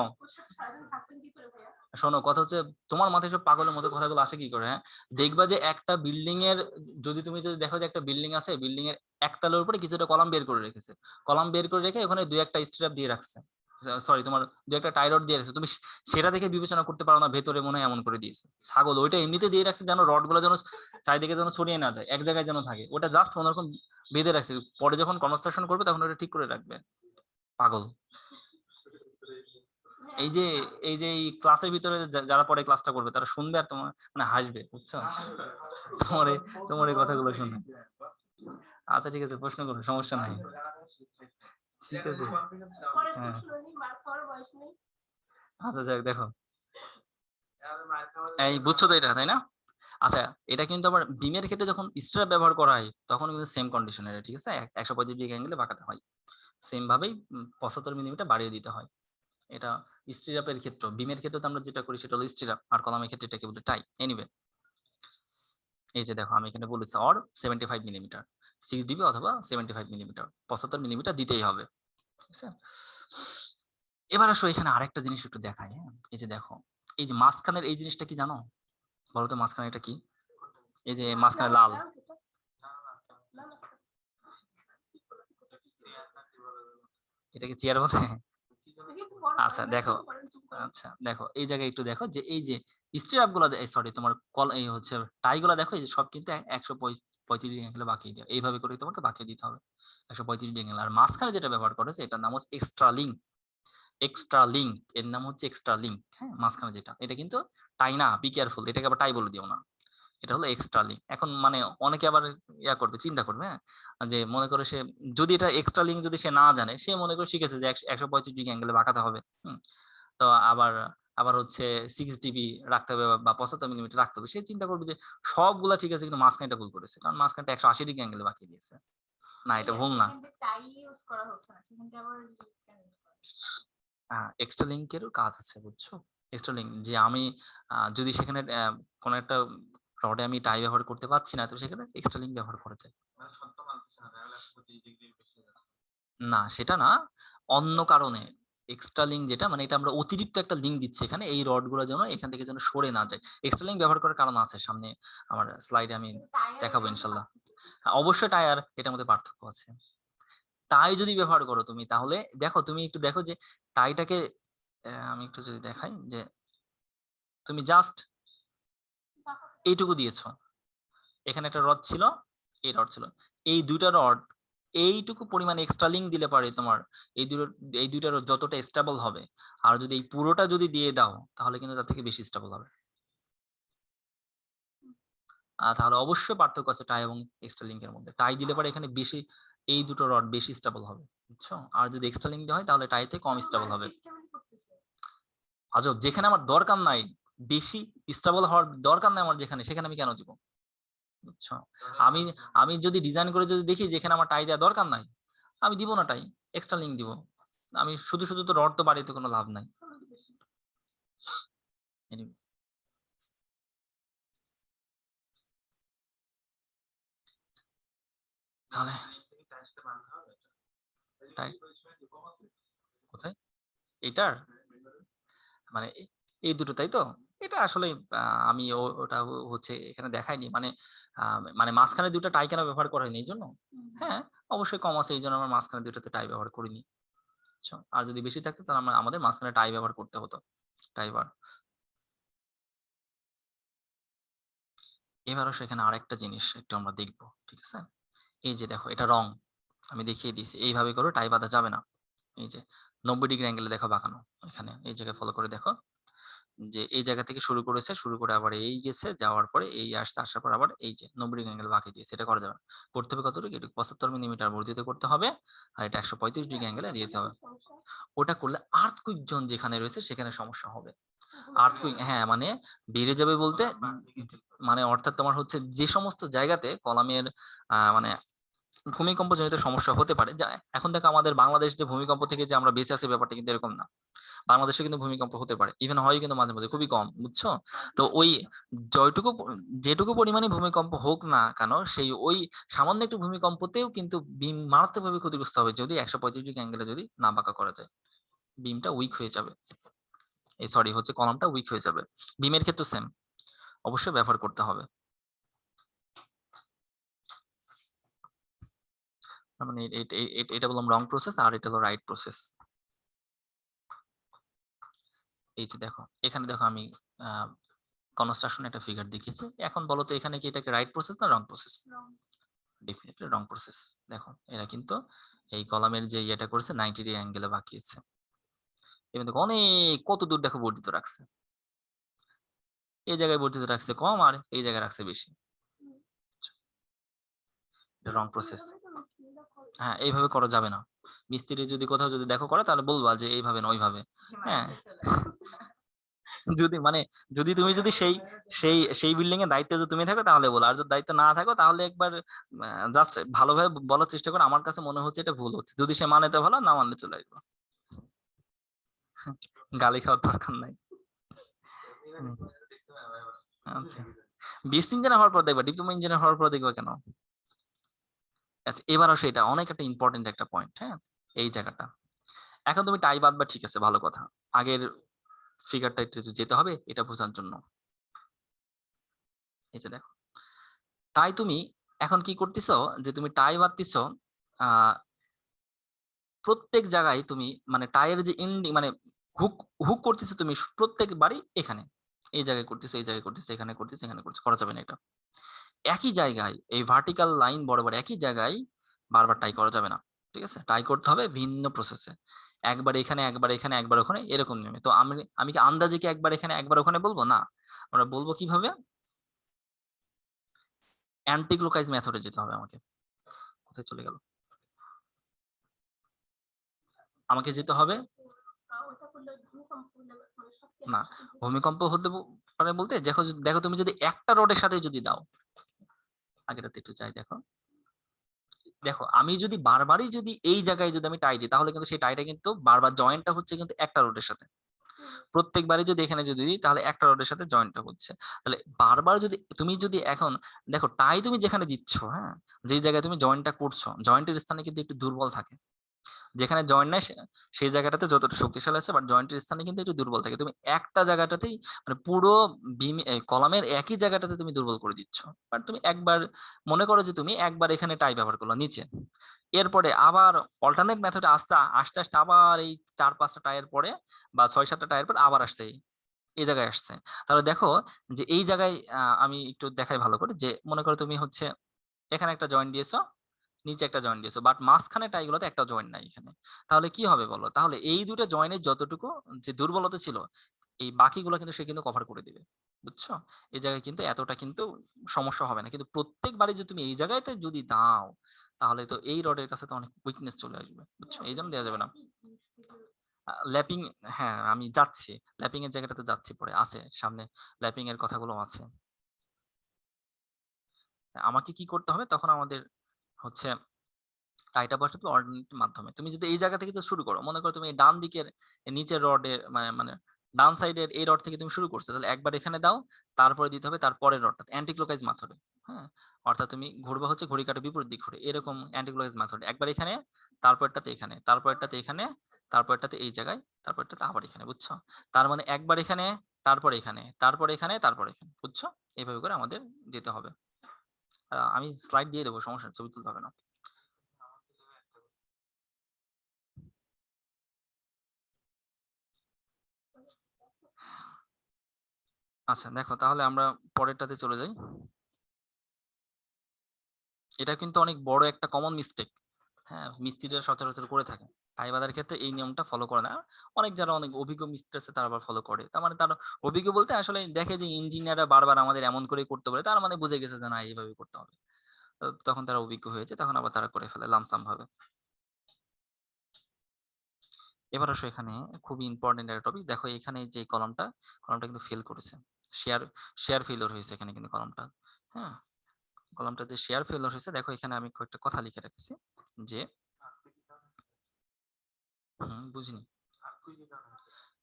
শোনো, কথা হচ্ছে তোমার মাথায় সব পাগলের মতো কথাগুলো আসে কি করে? হ্যাঁ, দেখবা যে একটা বিল্ডিং এর, যদি দেখো যে একটা বিল্ডিং আছে, বিল্ডিং এর একতলার উপরে কিছুটা কলাম বের করে রেখেছে, কলাম বের করে রেখে ওখানে দুই একটা স্ট্র্যাপ দিয়ে রাখছে, সরি তোমার দুই একটা টাই রড দিয়ে রাখছে, তুমি সেটা দেখে বিবেচনা করতে পারো না ভেতরে মনে হয় এমন করে দিয়েছে। ছাগল ওইটা এমনিতে দিয়ে রাখছে যেন রড গুলো যেন চারিদিকে যেন ছড়িয়ে না যায়, এক জায়গায় যেন থাকে, ওটা জাস্ট কোনোরকম বেঁধে রাখছে, পরে যখন কনস্ট্রাকশন করবে তখন ওটা ঠিক করে রাখবে। পাগল। এই যে এই ক্লাসের ভিতরে যারা পরে ক্লাসটা করবে তারা শুনবে আর তোমার মানে হাসবে, বুঝছো? তোমার তোমার এই কথাগুলো শুনে। আচ্ছা ঠিক আছে, প্রশ্ন করো, সমস্যা নাই। ঠিক আছে, হ্যাঁ। আচ্ছা যাক, দেখো এই বুঝছো তো এটা, তাই না? আচ্ছা, এটা কিন্তু আবার বিমের ক্ষেত্রে যখন স্ট্র্যাপ ব্যবহার করা হয় তখন কিন্তু সেম কন্ডিশনের, ঠিক আছে, 135 ডিগ্রি অ্যাঙ্গেলে বাঁকাতে হয়, সেম ভাবেই 75 মিলিমিটার বাড়িয়ে দিতে হয়। এটা স্টিরাপের ক্ষেত্রে, বিমের ক্ষেত্রে তো আমরা যেটা করি সেটা হলো স্টিরাপ, আর কলামের ক্ষেত্রে এটাকে বলে টাই। এনিওয়ে, এই যে দেখো আমি এখানে বলেছি অর 75 মিলিমিটার, 6 ডিবি অথবা 75 মিলিমিটার, 75 মিলিমিটার দিতেই হবে, ঠিক আছে? এবার আসো এখানে আরেকটা জিনিস একটু দেখাই। হ্যাঁ, এই যে দেখো, এই যে মাঝখানের এই জিনিসটা কি জানো? বলো তো মাঝখানে এটা কি? এই যে মাঝখানে লাল, এটা কি চেয়ার বলে? আচ্ছা দেখো, আচ্ছা দেখো এই জায়গায় একটু দেখো যে এই যে স্টিরাপ গুলা, সরি তোমার কল এই হচ্ছে টাই গুলা, দেখো এই যে সব কিন্তু 135 ডিগ্রি অ্যাঙ্গেলে বাঁকিয়ে দেওয়া, এইভাবে করে তোমাকে বাঁকিয়ে দিতে হবে 135 ডিগ্রি অ্যাঙ্গেল। আর মাঝখানে যেটা ব্যবহার করেছে এটার নাম হচ্ছে এক্সট্রা লিঙ্ক। এক্সট্রা লিঙ্ক এর নাম হচ্ছে এক্সট্রা লিঙ্ক। হ্যাঁ, মাঝখানে যেটা, এটা কিন্তু টাই না, বি কেয়ারফুল, এটাকে আবার টাই বলে দিও না, এটা হলো এক্সট্রা লিঙ্ক। এখন মানে অনেকে আবার ইয়া করবে, চিন্তা করবে, হ্যাঁ, যে মনে করে সে যদি এটা এক্সট্রা লিঙ্ক যদি সে না জানে, সে মনে করে শিখেছে যে 135 ডিগ্রি অ্যাঙ্গেলে বাঁকাতে হবে। তো আবার আবার হচ্ছে 6 ডিবি রাখতে হবে বা 75 মিলিমিটার রাখতে হবে, সে চিন্তা করবে যে সবগুলা ঠিক আছে কিন্তু মাঝখানটা ভুল করেছে, কারণ মাঝখানটা 180 ডিগ্রি অ্যাঙ্গেলে বাঁকিয়ে দিয়েছে। না, এটা ভুল না। এক্সট্রা লিঙ্কেরও কাজ আছে, বুঝছো? এক্সট্রা লিঙ্ক যে আমি যদি সেখানে কোনো একটা রডে আমি টাই ব্যবহার করতে পারছি না, তো সেখানে এক্সট্রা লিঙ্ক ব্যবহার করা যায়। না সেটা না, অন্য কারণে এক্সট্রা লিঙ্ক যেটা মানে এটা আমরা অতিরিক্ত একটা লিঙ্ক দিচ্ছি এখানে, এই রড গুলো যেন এখান থেকে যেন সরে না যায়। এক্সট্রা লিঙ্ক ব্যবহার করার কারণ আছে, সামনে আমার স্লাইডে আমি দেখাবো ইনশাল্লাহ। অবশ্যই টায়ার এটার মধ্যে পার্থক্য আছে। টাই যদি ব্যবহার করো তুমি তাহলে দেখো, তুমি একটু দেখো যে টাইটাকে আমি একটু যদি দেখাই যে তুমি জাস্ট এইটুকু দিয়েছো, এখানে একটা রড ছিল, এই রড ছিল, এই দুইটা রড এইটুকু পরিমাণ এক্সট্রা লিঙ্ক দিলে পারে তোমার এই দুইটা রড যতটা স্টেবল হবে, আর যদি এই পুরোটা যদি দিয়ে দাও তাহলে কিন্তু তার থেকে বেশি স্টেবল হবে। তাহলে অবশ্যই পার্থক্য আছে টাই এবং এক্সট্রা লিঙ্কের মধ্যে। টাই দিলে পারে এখানে বেশি, এই দুটো রড বেশি স্টেবল হবে, বুঝছো? আর যদি এক্সট্রা লিঙ্ক দেওয়া হয় তাহলে টাইতে কম স্টেবল হবে। আজব, যেখানে আমার দরকার নাই, বেশি স্টেবল হওয়ার দরকার নাই আমার যেখানে, সেখানে আমি কেন দিব? বুঝছো? আমি আমি যদি ডিজাইন করে যদি দেখি যেখানে আমার টাই দেওয়া দরকার নাই, আমি দিব না টাই, এক্সট্রা লিঙ্ক দিব। আমি শুধু শুধু তো রড তো বাড়িতে কোনো লাভ নাই। Anyway, তাহলে টাই কোথায়? এটার মানে এই দুটো, তাই তো? এটা আসলে আমি ওটা হচ্ছে এখানে দেখাইনি, মানে মানে মাঝখানে দুটো টাই কেন ব্যবহার করা হয়নি এই জন্য। হ্যাঁ, অবশ্যই কম আছে এই জন্য আমরা মাঝখানে দুটাতে টাই ব্যবহার করিনি, বুঝছো? আর যদি বেশি থাকতো তাহলে আমাদের মাঝখানে টাই ব্যবহার করতে হতো, টাই বার। এবারও সেখানে আরেকটা জিনিস একটু আমরা দেখব। ঠিক আছে? এই যে দেখো এটা রং। আমি দেখিয়ে দিয়েছি। এইভাবে করে টাই বাঁধা যাবে না। এই যে ৯০ ডিগ্রি অ্যাঙ্গেলে দেখো বাঁকানো। এখানে এই জায়গায় ফলো করে দেখো। যে এই জায়গা থেকে শুরু করেছে, শুরু করে আবার এই গেছে, যাওয়ার পরে এই আসছে, আসার পর আবার এই যে ৯০ ডিগ্রি অ্যাঙ্গেল বাঁকিয়ে দিয়েছে। এটা করা যাবে না। করতে হবে কতটুকু? এটুকু ৭৫ মিলিমিটার বর্ধিত করতে হবে। আর এটা ১৩৫ ডিগ্রি অ্যাঙ্গেলে দিয়ে দিতে হবে। ওটা করলে আর্থকুইক জোন যেখানে রয়েছে সেখানে সমস্যা হবে। আর্থকুইক হ্যাঁ, মানে বেড়ে যাবে বলতে মানে অর্থাৎ তোমার হচ্ছে যে সমস্ত জায়গাতে কলামের মানে ভূমিকম্পজনিত সমস্যা হতে পারে। যা এখন দেখো আমাদের বাংলাদেশ যে ভূমিকম্প থেকে যে আমরা বেঁচে আছি ব্যাপারটা কিন্তু এরকম না। বাংলাদেশে কিন্তু ভূমিকম্প হতে পারে। ইভেন হয় কিন্তু মাঝে, মাঝে খুবই কম। বুঝছো? তো ওই জয়টুকু যেটুকু পরিমাণে ভূমিকম্প হোক না কেন সেই ওই সামান্য একটু ভূমিকম্পতেও কিন্তু বিম মারাত্মকভাবে ক্ষতিগ্রস্ত হবে যদি ১৩৫ ডিগ্রি অ্যাঙ্গেলে যদি না বাঁকা করা যায়। বিমটা উইক হয়ে যাবে। এই সরি হচ্ছে কলামটা উইক হয়ে যাবে। বিমের ক্ষেত্রেও সেম। অবশ্যই ব্যবহার করতে হবে। তার মানে এটা বললাম রং প্রসেস আর এটা হলো রাইট প্রসেস। এই যে দেখো, এখানে দেখো আমি আ কনস্ট্রাকশন একটা ফিগার দেখিয়েছি। এখন বলো তো এখানে কি এটাকে রাইট প্রসেস না রং প্রসেস? ডেফিনিটলি রং প্রসেস। দেখো এরা কিন্তু এই কলামের যে ইয়েটা করেছে ৯০ ডিগ্রি অ্যাঙ্গেলে বাঁকিয়েছে। এবং দেখো অনেক কত দূর দেখো বর্ধিত রাখছে। এই জায়গায় বর্ধিত রাখছে কম আর এই জায়গায় রাখছে বেশি। এটা রং প্রসেস। হ্যাঁ, এইভাবে করা যাবে না। মিস্ত্রি যদি কোথাও যদি দেখো করে তাহলে বলবা যে এইভাবে না ওইভাবে। হ্যাঁ। যদি মানে তুমি যদি সেই বিল্ডিং এর দায়িত্বে যদি তুমি থাকো তাহলে বলো। আর যদি দায়িত্ব না থাকো তাহলে একবার জাস্ট ভালোভাবে বলার চেষ্টা করো। আমার কাছে মনে হচ্ছে এটা ভুল হচ্ছে। যদি সে মানে তো ভালো, না মানলে চলে আসবো। গালি খাওয়ার দরকার নাই। হুম, আচ্ছা। বিএসসি ইঞ্জিনিয়ার হওয়ার পর দেখবা, ডিপ্লোমা ইঞ্জিনিয়ার হওয়ার পর দেখবা কেন? আচ্ছা এবার আসো এটা অনেক একটা ইম্পর্টেন্ট একটা পয়েন্ট, হ্যাঁ? এই জায়গাটা। এখন তুমি টাই বাঁধবা ঠিক আছে ভালো কথা। আগের ফিগারটা একটু যেতে হবে এটা বোঝার জন্য। এই যে দেখো। তাই তুমি এখন কি করতেছো যে তুমি টাই বাঁধতেছো আ প্রত্যেক জায়গায় তুমি মানে টাইয়ের যে মানে হুক হুক করতেছো তুমি প্রত্যেকবারই এখানে। এই জায়গায় করতেছো, এই জায়গায় করতেছো, এখানে করতেছো, এখানে করতেছো। করা যাবে না এটা। একই জায়গায় এই ভার্টিক্যাল লাইন বরাবর একই জায়গায় বারবার টাই করা যাবে না। ঠিক আছে? টাই করতে হবে ভিন্ন প্রসেসে। একবার এখানে, একবার এখানে, একবার ওখানে এরকম নিয়মে। তো আমি আমি কি আন্দাজে কি একবার এখানে, একবার ওখানে বলব? না। আমরা বলব কিভাবে? অ্যান্টি ক্লকওয়াইজ মেথড এ যেতে হবে আমাকে। কোথায় চলে গেল? আমাকে যেতে হবে না, ভূমিকম্প হতে পারে বলতে দেখো দেখো তুমি যদি একটা রডের সাথে যদি দাও, আগেরটাতে একটু চাই দেখো। দেখো আমি যদি বারবারই যদি এই জায়গায় যদি আমি টাই দিই তাহলে কিন্তু সেই টাইটা কিন্তু বারবার জয়েন্টটা হচ্ছে কিন্তু একটা রডের সাথে। প্রত্যেকবারই যদি এখানে যদি দিই তাহলে একটা রডের সাথে জয়েন্টটা হচ্ছে। তাহলে বারবার যদি তুমি যদি এখন দেখো টাই তুমি যেখানে দিচ্ছ, হ্যাঁ? যেই জায়গায় তুমি জয়েন্টটা করছো, জয়েন্টের স্থানে কিন্তু একটু দুর্বল থাকে। যেখানে জয়েন্ট নাই সেই জায়গাটাতে যতটা শক্তিশালী আছে বাট জয়েন্টের স্থানে কিন্তু একটু দুর্বল থাকে। তুমি একটা জায়গাটাতেই মানে পুরো বিম কলামের একই জায়গাটাতে তুমি দুর্বল করে দিচ্ছ। বাট তুমি একবার মনে করো যে তুমি একবার এখানে টাই ব্যবহার করলা নিচে। এরপরে আবার অল্টারনেট মেথডে আস্তে, আস্তে আবার এই ৪-৫ টা টায়ের পরে বা ৬-৭ টা টায়ের পর আবার আসছে এই জায়গায় আসছে। তাহলে দেখো যে এই জায়গায় আমি একটু দেখাই ভালো করে যে মনে করো তুমি হচ্ছে এখানে একটা জয়েন্ট দিয়েছো, নিচে একটা জয়েন্ট দিয়েছো। বাট মাঝখানে টাইগুলোতে একটা জয়েন্ট নাই এখানে। তাহলে কি হবে বলো? তাহলে এই ২ টা জয়েন্টের যতটুকু যে দুর্বলতা ছিল, এই বাকিগুলো কিন্তু সে কিন্তু কভার করে দিবে। বুঝছো? এই জায়গায় কিন্তু এতটা কিন্তু সমস্যা হবে না। কিন্তু প্রত্যেকবারই যদি তুমি এই জায়গাতে যদি দাও, তাহলে তো এই রডের কাছে তো অনেক উইকনেস চলে আসবে। বুঝছো? এইজন্য দেয়া যাবে না। ল্যাপিং হ্যাঁ, আমি যাচ্ছি। ল্যাপিং এর জায়গাটাতে যাচ্ছি পরে। আছে সামনে ল্যাপিং এর কথাগুলো আছে। আমাকে কি করতে হবে? তখন আমাদের হচ্ছে টাইটা বসাতে হবে অল্টারনেট মাধ্যমে। তুমি যদি এই জায়গা থেকে তো শুরু করো। মনে করো তুমি এই ডান দিকের নিচের রডের মানে মানে ডান সাইডের এই রড থেকে তুমি শুরু করছো। তাহলে একবার এখানে দাও, তারপরে দিতে হবে তার পরের রডটা। অ্যান্টি ক্লকওয়াইজ মেথড এ। হ্যাঁ? অর্থাৎ তুমি ঘুরবা হচ্ছে ঘড়ি কাঁটার বিপরীত দিক ঘুরে। এরকম অ্যান্টি ক্লকওয়াইজ মেথড এ। একবার এখানে, তারপরেরটাতে এখানে, তারপরেরটাতে এখানে, তারপরেরটাতে এই জায়গায়, তারপরেরটাতে আবার এখানে। বুঝছো? তার মানে একবার এখানে, তারপর এখানে, তারপর এখানে, তারপর এখানে। বুঝছো? এভাবে করে আমাদের যেতে হবে। আমি স্লাইড দিয়ে দেব সমস্যা নেই। ছবি তুলতে হবে না। আচ্ছা দেখো তাহলে আমরা পরেরটাতে চলে যাই। এটা কিন্তু অনেক বড় একটা কমন মিস্টেক। হ্যাঁ, মিস্ত্রিরা সচরাচর করে থাকে। টাই বাঁধার ক্ষেত্রে এই নিয়মটা ফলো করে না। অনেক যারা অনেক অভিজ্ঞ মিস্ত্রি আছে তারা আবার ফলো করে। তার মানে তারা অভিজ্ঞ বলতে আসলে দেখে যে ইঞ্জিনিয়াররা বারবার আমাদের এমন করেই করতে বলে। তার মানে বুঝে গেছে যে না এইভাবেই করতে হবে। তখন তারা অভিজ্ঞ হয়েছে। তখন আবার তারা করে ফেলে লামসাম ভাবে। এবার আসো এখানে খুবই ইম্পোর্টেন্ট একটা টপিক। দেখো এখানে যে কলামটা কিন্তু ফেল করেছে। শেয়ার শেয়ার ফেইলিউর হয়েছে এখানে কিন্তু কলামটা। হ্যাঁ? কলামটা যে শেয়ার ফেইলিউর হয়েছে দেখো এখানে আমি কয়েকটা কথা লিখে রেখেছি যে বুঝিনি।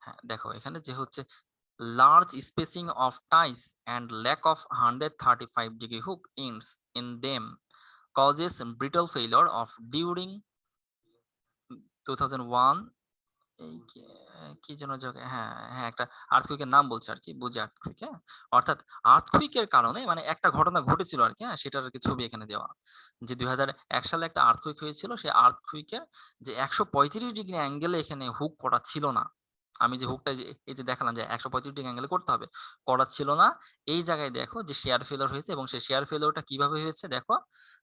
হ্যাঁ, দেখো এখানে যে হচ্ছে large spacing of ties and lack of 135-degree hook ends in them causes brittle failure of during 2001 এই কি যেন জায়গায় হ্যাঁ, একটা আর্থকুইক এর নাম বলছে আরকি, বুঝি আর্থকুইক, হ্যাঁ? অর্থাৎ আর্থকুইক এর কারণে মানে একটা ঘটনা ঘটেছিল আরকি, হ্যাঁ? সেটার আরকি ছবি এখানে দেওয়া। যে ২০০১ সালে একটা আর্থকুইক হয়েছিল। সেই আর্থকুইক এর যে ১৩৫ ডিগ্রি অ্যাঙ্গেলে এখানে হুক করা ছিল না। আমি যে হুকটা এই যে দেখালাম যে ১৩৫ ডিগ্রি অ্যাঙ্গেলে করতে হবে। করা ছিল না। এই জায়গায় দেখো যে শেয়ার ফেইলিউর হয়েছে এবং সেই শেয়ার ফেইলিউরটা কিভাবে হয়েছে দেখো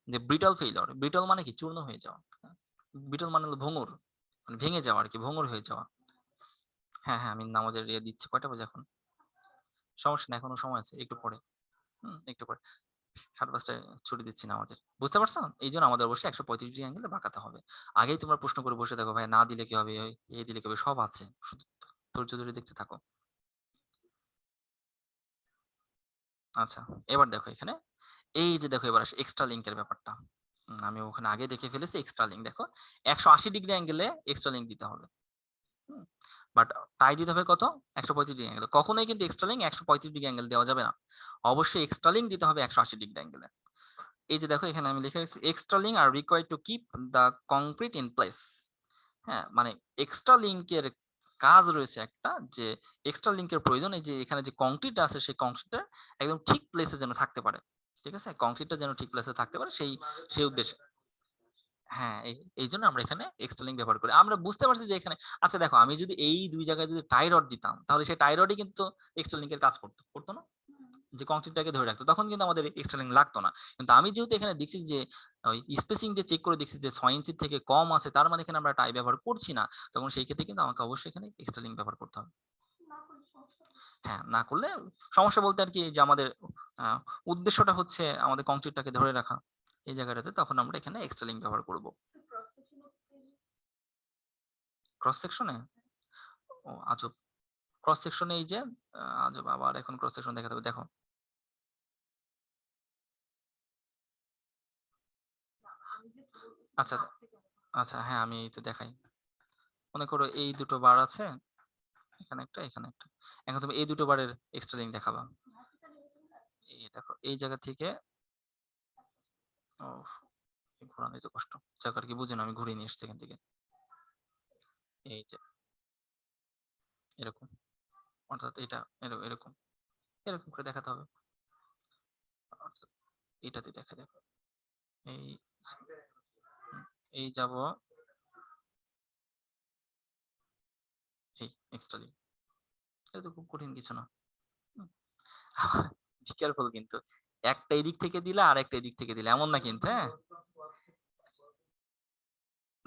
যে ব্রিটল ফেইলিউর। ব্রিটল মানে কি? চূর্ণ হয়ে যাওয়া। হ্যাঁ? ব্রিটল মানে হলো ভঙ্গুর। মানে ভেঙে যাওয়া আরকি, ভঙ্গুর হয়ে যাওয়া। হ্যাঁ, আমি নামাজের দিচ্ছি। কয়টা বাজে এখন? সমস্যা নাই, এখনো সময় আছে। একটু পরে। একটু পরে। ৫:৩০ টায় ছুটি দিচ্ছি নামাজের। বুঝতে পারছো? এইজন্য আমাদের অবশ্যই ১৩৫ ডিগ্রি অ্যাঙ্গেলে বাঁকাতে হবে। আগেই তোমরা প্রশ্ন করে বসে থাকো, ভাই না দিলে কি হবে? এই দিলে কি হবে? সব আছে। শুধু ধৈর্য ধরে দেখতে থাকো। আচ্ছা, এবার দেখো এখানে এই যে দেখো এবার আসে এক্সট্রা লিংক এর ব্যাপারটা। আমি ওখানে আগে দেখে ফেলেছি এক্সট্রা লিংক। দেখো ১৮০ ডিগ্রি অ্যাঙ্গেলে এক্সট্রা লিংক দিতে হবে। হুম? বাট টাই দিতে হবে কত? ১৩৫ ডিগ্রি অ্যাঙ্গেলে। কখনোই কিন্তু এক্সট্রা লিংক ১৩৫ ডিগ্রি অ্যাঙ্গেল দেওয়া যাবে না। অবশ্যই এক্সট্রা লিংক দিতে হবে ১৮০ ডিগ্রি অ্যাঙ্গেলে। এই যে দেখো এখানে আমি লিখে রাখছি extra link R required to keep the concrete in place. হ্যাঁ, মানে এক্সট্রা লিংকের কাজ রয়েছে একটা, যে এক্সট্রা লিংকের প্রয়োজন এই যে এখানে যে কংক্রিট আছে সেই কংক্রিটটা একদম ঠিক প্লেসে যেন থাকতে পারে। ঠিক আছে? কংক্রিটটা যেন ঠিক প্লেসে থাকতে পারে সেই উদ্দেশ্যে। হ্যাঁ, এইজন্য আমরা এখানে এক্সট্রা লিংক ব্যবহার করি। আমরা বুঝতে পারছি যে এখানে আচ্ছা দেখো আমি যদি এই ২ জায়গায় যদি টাই রড দিতাম তাহলে সেই টাই রডই কিন্তু এক্সট্রা লিংকের কাজ করত। করত না? যে কংক্রিটটাকে ধরে রাখতো। তখন কিন্তু আমাদের এক্সট্রা লিংক লাগতো না। কিন্তু আমি যেহেতু এখানে দেখছি যে ওই স্পেসিং দিয়ে চেক করে দেখছি যে ৬ ইঞ্চির থেকে কম আছে, তার মানে এখানে আমরা টাই ব্যবহার করছি না। তখন সেই ক্ষেত্রে কিন্তু আমাকে অবশ্যই এখানে এক্সট্রা লিংক ব্যবহার করতে হবে। হ্যাঁ, না করলে সমস্যা বলতে আরকি যে আমাদের আ উদ্দেশ্যটা হচ্ছে আমাদের কংক্রিটটাকে ধরে রাখা। এই জায়গাটাতে তখন আমরা এখানে এক্সট্রা লিংক ব্যবহার করব। ক্রস সেকশন এ? ও আজব! ক্রস সেকশন এ এই যে আজব, আবার এখন ক্রস সেকশন দেখাতে হবে। দেখো। আচ্ছা, আচ্ছা, হ্যাঁ, আমি এই তো দেখাই। মনে করো এই দুটো বার আছে। এখানে একটা, এখানে একটা। এখন তুমি এই দুটো বারের এক্সট্রা লিংক দেখাবা। এই দেখো এই জায়গা থেকে ওহ! ঘোরানোই তো কষ্ট। যাক আর কি বুঝে না, আমি ঘুরিয়ে নিয়ে এসেছি এখান থেকে। এই যে এরকম। অর্থাৎ এটা এরকম। এরকম করে দেখাতে হবে। অর্থাৎ এটাতে দেখো। এই হুম, এই যাবো এই এক্সট্রা লিংক। এটা তো খুব কঠিন কিছু না। হুম। বি কেয়ারফুল কিন্তু। একটা এদিক থেকে দিলে আরেকটা এদিক থেকে দিলে। এমন না কিন্তু, হ্যাঁ?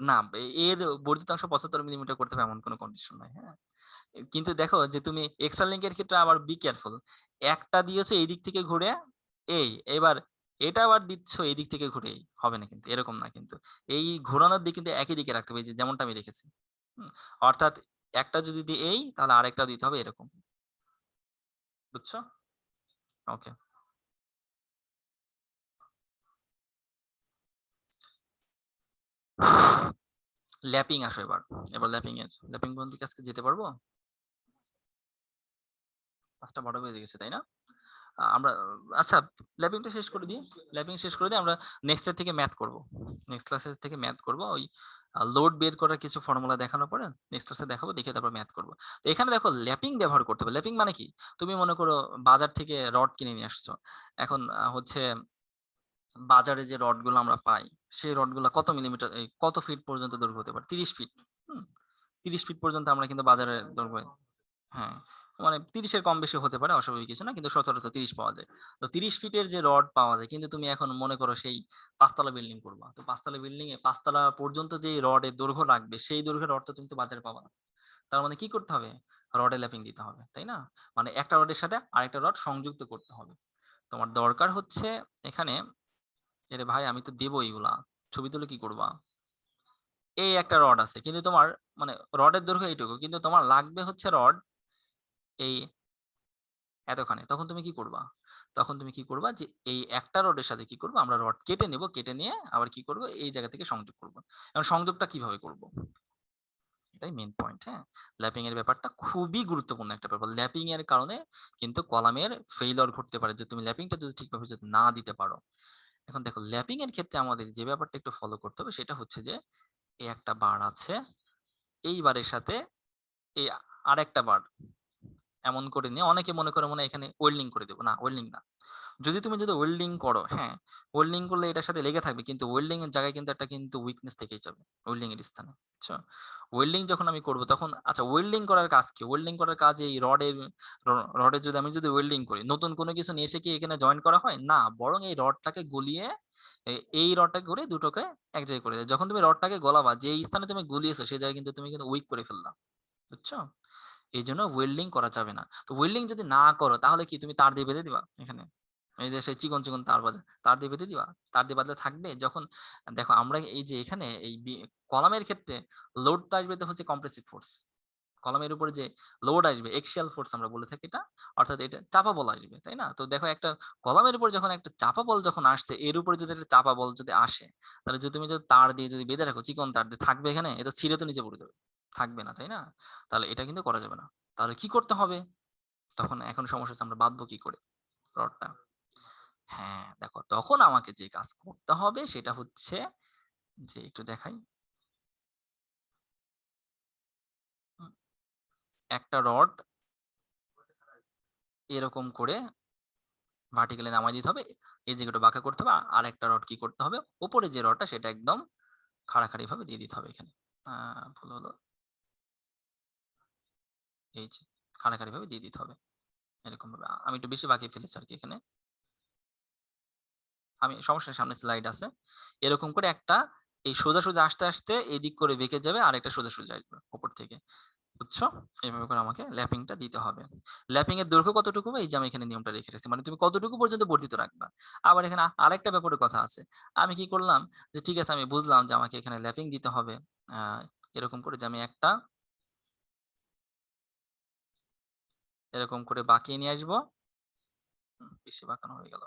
না, এর বর্ধিতাংশ ৭৫ মিলিমিটার করতে হবে এমন কোনো কন্ডিশন নাই। হ্যাঁ? কিন্তু দেখো যে তুমি এক্সট্রা লিংক এর ক্ষেত্রে আবার বি কেয়ারফুল। একটা দিয়েছো এই দিক থেকে ঘুরে এবার এটা আবার দিচ্ছ এই দিক থেকে ঘুরে হবে না কিন্তু। এরকম না কিন্তু। এই ঘোরানোর দিক কিন্তু একই দিকে রাখতে হবে। এই যে যেমনটা আমি রেখেছি। হুম? অর্থাৎ একটা যদি দিই তাহলে আরেকটাও দিতে হবে এরকম। বুঝছো? ওকে। ল্যাপিং আসো এবার। এবার ল্যাপিং পর্যন্ত কি আজকে যেতে পারবো? ৫:১২ বেজে গেছে, তাই না? আমরা আচ্ছা ল্যাপিংটা শেষ করে দিই। ল্যাপিং শেষ করে দিয়ে আমরা নেক্সট এর থেকে ম্যাথ করব। নেক্সট ক্লাসের থেকে ম্যাথ করব। ওই লোড বের করার কিছু ফর্মুলা দেখানোর পরে নেক্সট ক্লাসে দেখাবো, দেখে তারপর ম্যাথ করব। তো এখানে দেখো ল্যাপিং ব্যবহার করতে হবে। ল্যাপিং মানে কি? তুমি মনে করো বাজার থেকে রড কিনে নিয়ে আসছো। এখন হচ্ছে বাজারে যে রডগুলো আমরা পাই, সেই রডগুলা কত মিলিমিটার কত ফিট পর্যন্ত দৈর্ঘ্য হতে পারে? ৩০ ফিট। হুম? ৩০ ফিট পর্যন্ত আমরা কিন্তু বাজারে দৈর্ঘ্য, হ্যাঁ, মানে 30 এর কম বেশি হতে পারে, অস্বাভাবিক কিছু না। কিন্তু সচরাচর 30 পাওয়া যায়। তো 30 ফিটের যে রড পাওয়া যায়, কিন্তু তুমি এখন মনে করো সেই ৫ তলা বিল্ডিং করবা। তো ৫ তলা বিল্ডিং এ ৫ তলা পর্যন্ত যেই রডের দৈর্ঘ্য লাগবে, সেই দৈর্ঘ্যের রড তো তুমি তো বাজারে পাবা না। তার মানে কি করতে হবে? রডে ল্যাপিং দিতে হবে। তাই না? মানে একটা রডের সাথে আরেকটা রড সংযুক্ত করতে হবে। তোমার দরকার হচ্ছে এখানে, এরে ভাই আমি তো দেবো এগুলা। ছবি তুলে কি করবা? এই একটা রড আছে। কিন্তু তোমার মানে রডের দৈর্ঘ্য এইটুকু। কিন্তু তোমার লাগবে হচ্ছে রড এই এতখানি। তখন তুমি কি করবা? তখন তুমি কি করবা যে এই একটা রডের সাথে কি করব? আমরা রড কেটে নেব। কেটে নিয়ে আবার কি করব? এই জায়গা থেকে সংযোগ করব। এখন সংযোগটা কিভাবে করব? এটাই মেইন পয়েন্ট, হ্যাঁ? ল্যাপিং এর ব্যাপারটা খুবই গুরুত্বপূর্ণ একটা ব্যাপার। ল্যাপিং এর কারণে কিন্তু কলামের ফেইলিউর ঘটতে পারে, যে তুমি ল্যাপিংটা যদি ঠিকভাবে যদি না দিতে পারো। এখন দেখো ল্যাপিং এর ক্ষেত্রে আমাদের যে ব্যাপারটা একটু ফলো করতে হবে সেটা হচ্ছে যে এই একটা বার আছে। এই বারের সাথে এই আরেকটা বার এমন করে নিয়ে অনেকে মনে করে মনে হয় এখানে ওয়েল্ডিং করে দেব। না, ওয়েল্ডিং না। যদি ওয়েল্ডিং করো, হ্যাঁ, ওয়েল্ডিং করলে এটার সাথে লেগে থাকবে। কিন্তু ওয়েল্ডিং এর জায়গায় কিন্তু একটা কিন্তু উইকনেস থেকেই যাবে। ওয়েল্ডিং এর স্থানে। বুঝছো? ওয়েল্ডিং যখন আমি করব তখন আচ্ছা, ওয়েল্ডিং করার কাজ কি? ওয়েল্ডিং করার কাজ এই রডের যদি আমি ওয়েল্ডিং করি, নতুন কোনো কিছু নিয়ে এসে কি এখানে জয়েন করা হয়? না, বরং এই রডটাকে গলিয়ে এই রডটাকে করে দুটোকে এক জায়গায় করে দেয়। যখন তুমি রডটাকে গলাবা, যে স্থানে তুমি গলিয়েছো সেই জায়গায় কিন্তু তুমি কিন্তু উইক করে ফেললা। বুঝছো? এইজন্য ওয়েল্ডিং করা যাবে না। তো ওয়েল্ডিং যদি না করো তাহলে কি তুমি তার দিয়ে বেঁধে দিবা এখানে? এই যে সেই চিকন তার দিয়ে বেঁধে দিবা? তার দিয়ে বাঁধলে থাকবে? যখন দেখো আমরা এই যে এখানে এই কলামের ক্ষেত্রে লোডটা আসবে তো হচ্ছে কম্প্রেসিভ ফোর্স। কলামের উপরে যে লোড আসবে, এক্সিয়াল ফোর্স আমরা বলে থাকি এটা। অর্থাৎ এটা চাপা বল আসবে, তাই না? তো দেখো একটা কলামের উপর যখন একটা চাপা বল যখন আসছে, এর উপরে যদি একটা চাপা বল যদি আসে, তাহলে যদি তুমি যদি তার দিয়ে যদি বেঁধে রাখো, চিকন তার দিয়ে থাকবে এখানে? এটা ছিঁড়ে তো নিচে পড়ে যাবে। থাকবে না, তাই না? তাহলে এটা কিন্তু করা যাবে না। তাহলে কি করতে হবে? তখন এখন সমস্যা হচ্ছে আমরা বাঁধবো কি করে রডটা? হ্যাঁ, দেখো তখন আমাকে যে কাজ করতে হবে সেটা হচ্ছে যে একটু দেখাই। হুম, একটা রড এরকম করে ভার্টিক্যালি নামায় দিতে হবে। এই জায়গাটা বাঁকা করতে হবে। আরেকটা রড কি করতে হবে? উপরে যে রডটা সেটা একদম খাড়াখাড়ি ভাবে দিয়ে দিতে হবে এখানে। আ ভুল হলো। এই যে খাড়াখাড়ি ভাবে দিয়ে দিতে হবে। এরকম ভাবে। আমি একটু বেশি বাঁকিয়ে ফেলেছি আরকি এখানে। আমি সমস্যা নেই, সামনে স্লাইড আছে। এরকম করে একটা এই সোজা আসতে এদিক করে বেঁকে যাবে, আরেকটা সোজা আসবে উপর থেকে। বুঝছো? এভাবে করে আমাকে ল্যাপিংটা দিতে হবে। ল্যাপিং এর দৈর্ঘ্য কতটুকু হবে? এই যে আমি এখানে নিয়মটা রেখে রেখেছি। মানে তুমি কতটুকু পর্যন্ত বর্ধিত রাখবা। আবার এখানে আরেকটা ব্যাপারের কথা আছে। আমি কি করলাম যে ঠিক আছে, আমি বুঝলাম যে আমাকে এখানে ল্যাপিং দিতে হবে। আ এরকম করে যে আমি একটা এরকম করে বাঁকিয়ে নিয়ে আসবো। বেশি বাঁকানো হয়ে গেল।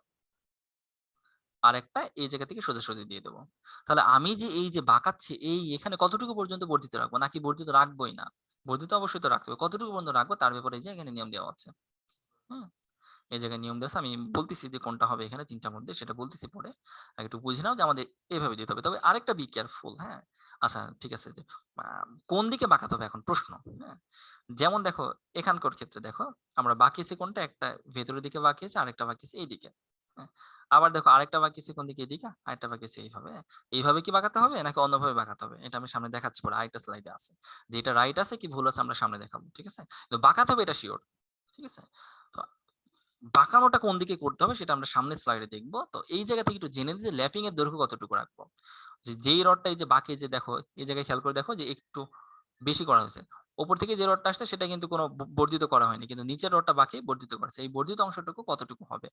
আরেকটা এই জায়গা থেকে সোজাসুজি দিয়ে দেব। তাহলে আমি যে এই যে বাঁকাচ্ছি, এই এখানে কতটুকু পর্যন্ত বর্ধিত রাখবো? নাকি বর্ধিত রাখবোই না? বর্ধিত অবশ্যই তো রাখতে হবে। কতটুকু পর্যন্ত রাখবো তার ব্যাপারে এই যে এখানে নিয়ম দেওয়া আছে। হুম? এই জায়গায় নিয়ম দেওয়া আছে। আমি বলতেছি যে কোনটা হবে এখানে ৩ টার মধ্যে সেটা বলতেছি পরে। আগে একটু বুঝে নাও যে আমাদের এভাবে দিতে হবে। তবে আরেকটা বি কেয়ারফুল, হ্যাঁ? আচ্ছা, ঠিক আছে যে আ কোন দিকে বাঁকাতে হবে এখন প্রশ্ন, হ্যাঁ? যেমন দেখো এখানকার ক্ষেত্রে দেখো আমরা বাঁকিয়েছি কোনটা? একটা ভেতরের দিকে বাঁকিয়েছি, আরেকটা বাঁকিয়েছি এইদিকে। হ্যাঁ? আবার দেখো আরেকটা বাঁকিয়েছি কোন দিকে? এদিকে, আরেকটা বাঁকিয়েছি এইভাবে। হ্যাঁ? এইভাবে কি বাঁকাতে হবে নাকি অন্যভাবে বাঁকাতে হবে? এটা আমি সামনে দেখাচ্ছি পরে, আরেকটা স্লাইডে আছে। যে এটা রাইট আছে কি ভুল আছে আমরা সামনে দেখাবো। ঠিক আছে? তো বাঁকাতে হবে এটা সিওর। ঠিক আছে? তো বাঁকানোটা কোন দিকে করতে হবে সেটা আমরা সামনের স্লাইডে দেখব। তো এই জায়গা থেকে একটু জেনে নিই যে ল্যাপিং এর দৈর্ঘ্য কতটুকু রাখবো। যেই রডটা এই যে বাঁকিয়ে যে দেখো, এই জায়গায় খেয়াল করে দেখো যে একটু বেশি করা হয়েছে। উপর থেকে যে রডটা আসছে সেটা কিন্তু কোনো বর্ধিত করা হয়নি। কিন্তু নিচের রডটা বাঁকিয়ে বর্ধিত করেছে। এই বর্ধিত অংশটুকু কতটুকু হবে?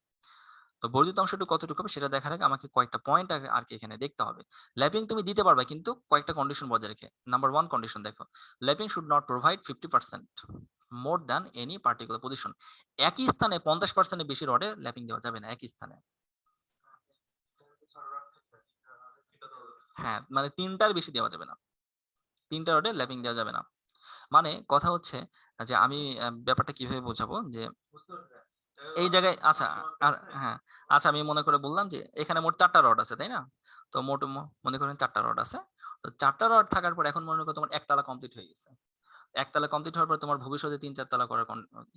তো বর্ধিত অংশটুকু কতটুকু হবে সেটা দেখার আগে আমাকে কয়েকটা পয়েন্ট আরকি এখানে দেখতে হবে। ল্যাপিং তুমি দিতে পারবা কিন্তু কয়েকটা কন্ডিশন বজায় রেখে। নাম্বার 1 কন্ডিশন দেখো। Lapping should not provide 50% more than any particular position. একই স্থানে 50% এর বেশি রডে ল্যাপিং দেওয়া যাবে না একই স্থানে। হ্যাঁ, মানে ৩ টার বেশি দেওয়া যাবে না। ৩ টা রডে ল্যাপিং দেওয়া যাবে না। মানে কথা হচ্ছে যে আমি ব্যাপারটা কিভাবে বোঝাবো যে এই জায়গায় আচ্ছা, হ্যাঁ, আচ্ছা আমি মনে করে বললাম যে এখানে মোট ৪ টা রড আছে, তাই না? তো মোট মনে করেন ৪ টা রড আছে। তো ৪ টা রড থাকার পর এখন মনে করো তোমার ১ তালা কমপ্লিট হয়ে গেছে। ১ তালা কমপ্লিট হওয়ার পর তোমার ভবিষ্যতে ৩-৪ তালা করার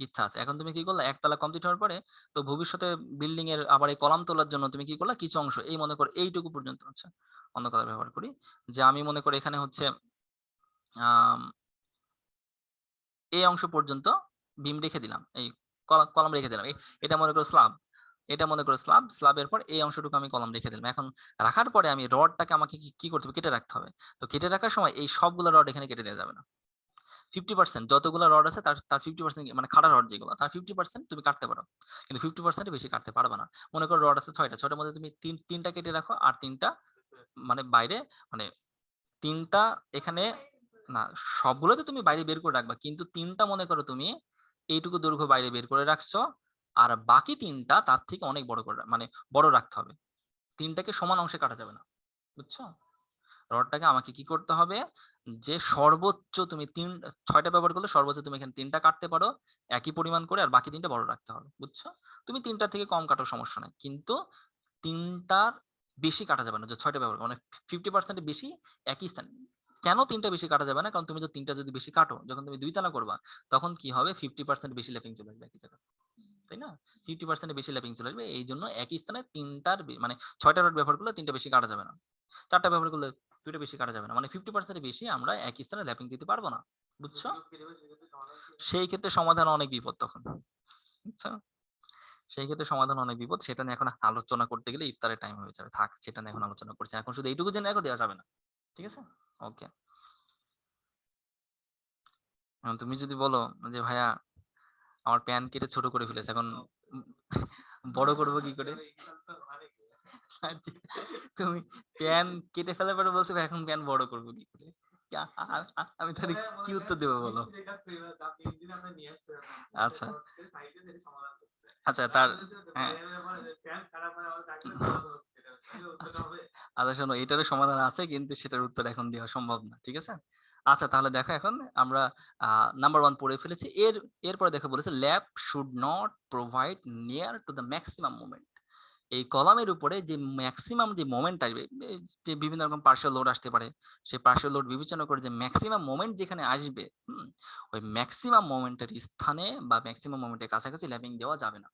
ইচ্ছা আছে। এখন তুমি কি করলা? ১ তালা কমপ্লিট হওয়ার পরে তো ভবিষ্যতে বিল্ডিং এর আবার এই কলাম তোলার জন্য তুমি কি করলা? কিছু অংশ এই মনে করো এইটুকু পর্যন্ত হচ্ছে। অন্য কথা ব্যবহার করি। যে আমি মনে করি এখানে হচ্ছে আম এই অংশ পর্যন্ত বিম রেখে দিলাম, এই কলাম রেখে দিলাম, এটা মনে করো স্ল্যাব, এটা মনে করো স্ল্যাব, স্ল্যাবের পর এই অংশটুকু আমি কলাম রেখে দিলাম। এখন রাখার পরে আমি রডটাকে আমাকে কি করতে হবে, কেটে রাখতে হবে। তো কেটে রাখার সময় এই সবগুলো রড এখানে কেটে দেওয়া যাবে না। 50% যতগুলো রড আছে তার 50% মানে খাড়া রড যেগুলো, তার 50% তুমি কাটতে পারো। কিন্তু 50% বেশি কাটতে পারবে না। মনে করো রড আছে 6টা, 6টার মধ্যে তুমি 3টা কেটে রাখো, আর 3টা মানে বাইরে, মানে 3টা এখানে না, সবগুলো তো তুমি বাইরে বের করে রাখবা, কিন্তু 3টা মনে করো তুমি এইটুকু দৈর্ঘ্য বাইরে বের করে রাখছো, আর বাকি 3টা তার থেকে অনেক বড় করে মানে বড় রাখতে হবে। 3টাকে সমান অংশে কাটা যাবে না, বুঝছো? রডটাকে আমাকে কি করতে হবে, যে সর্বোচ্চ তুমি 6টা ব্যবহার করলে সর্বোচ্চ তুমি এখানে 3টা কাটতে পারো একই পরিমাণ করে, আর বাকি 3টা বড় রাখতে হবে, বুঝছো? তুমি 3টার থেকে কম কাটো, সমস্যা নাই, কিন্তু 3টার বেশি কাটা যাবে না, যে 6টা ব্যবহার মানে 50% বেশি একই স্থানে। কেন 3টা বেশি কাটা যাবে না? কারণ তুমি যে 3টা যদি বেশি কাটো, যখন তুমি 2 তালা করবা, তখন কি হবে, 50% বেশি ল্যাপিং চলে আসবে একই জায়গায়, তাই না? 50% বেশি ল্যাপিং চলে আসবে, এই জন্য একই স্থানে 3টার মানে 6টা রড ব্যবহার করলে 3টা বেশি কাটা যাবে না, 4টা ব্যবহার করলে 2টা বেশি কাটা যাবে না, মানে 50% বেশি আমরা একই স্থানে ল্যাপিং দিতে পারবো না, বুঝছো? সেই ক্ষেত্রে সমাধান অনেক বিপদ তখন, বুঝছো? সেই ক্ষেত্রে সমাধান অনেক বিপদ, সেটা নিয়ে এখন আলোচনা করতে গেলে ইফতারের টাইম হয়ে যাবে, থাক সেটা নিয়ে এখন আলোচনা করছি, এখন শুধু এইটুকু জেনে রাখো, দেওয়া যাবে না, ঠিক আছে? ওকে। তুমি যদি বলো যে ভাইয়া আমার প্যান কেটে ছোট করে ফেলেছে, এখন বড় করবো কি করে? তুমি প্যান কেটে ফেলার পরে বলছো এখন প্যান বড় করবো কি করে? আমি তাহলে কি উত্তর দেবো বলো? আচ্ছা আচ্ছা, তার হ্যাঁ, আচ্ছা শোনো, এটারও সমাধান আছে, কিন্তু সেটার উত্তর এখন দেওয়া সম্ভব না, ঠিক আছে? আচ্ছা তাহলে দেখো, এখন আমরা নাম্বার 1 পড়ে ফেলেছি। এরপরে দেখো বলেছে lab should not provide near to the maximum moment. এই কলামের উপরে যে ম্যাক্সিমাম যে মোমেন্ট আসবে, যে বিভিন্ন রকম পার্শ্ব লোড আসতে পারে, সেই পার্শ্ব লোড বিবেচনা করে যে ম্যাক্সিমাম মোমেন্ট যেখানে আসবে, ওই ম্যাক্সিমাম মোমেন্টের স্থানে বা ম্যাক্সিমাম মোমেন্টের কাছাকাছি ল্যাপিং দেওয়া যাবে না,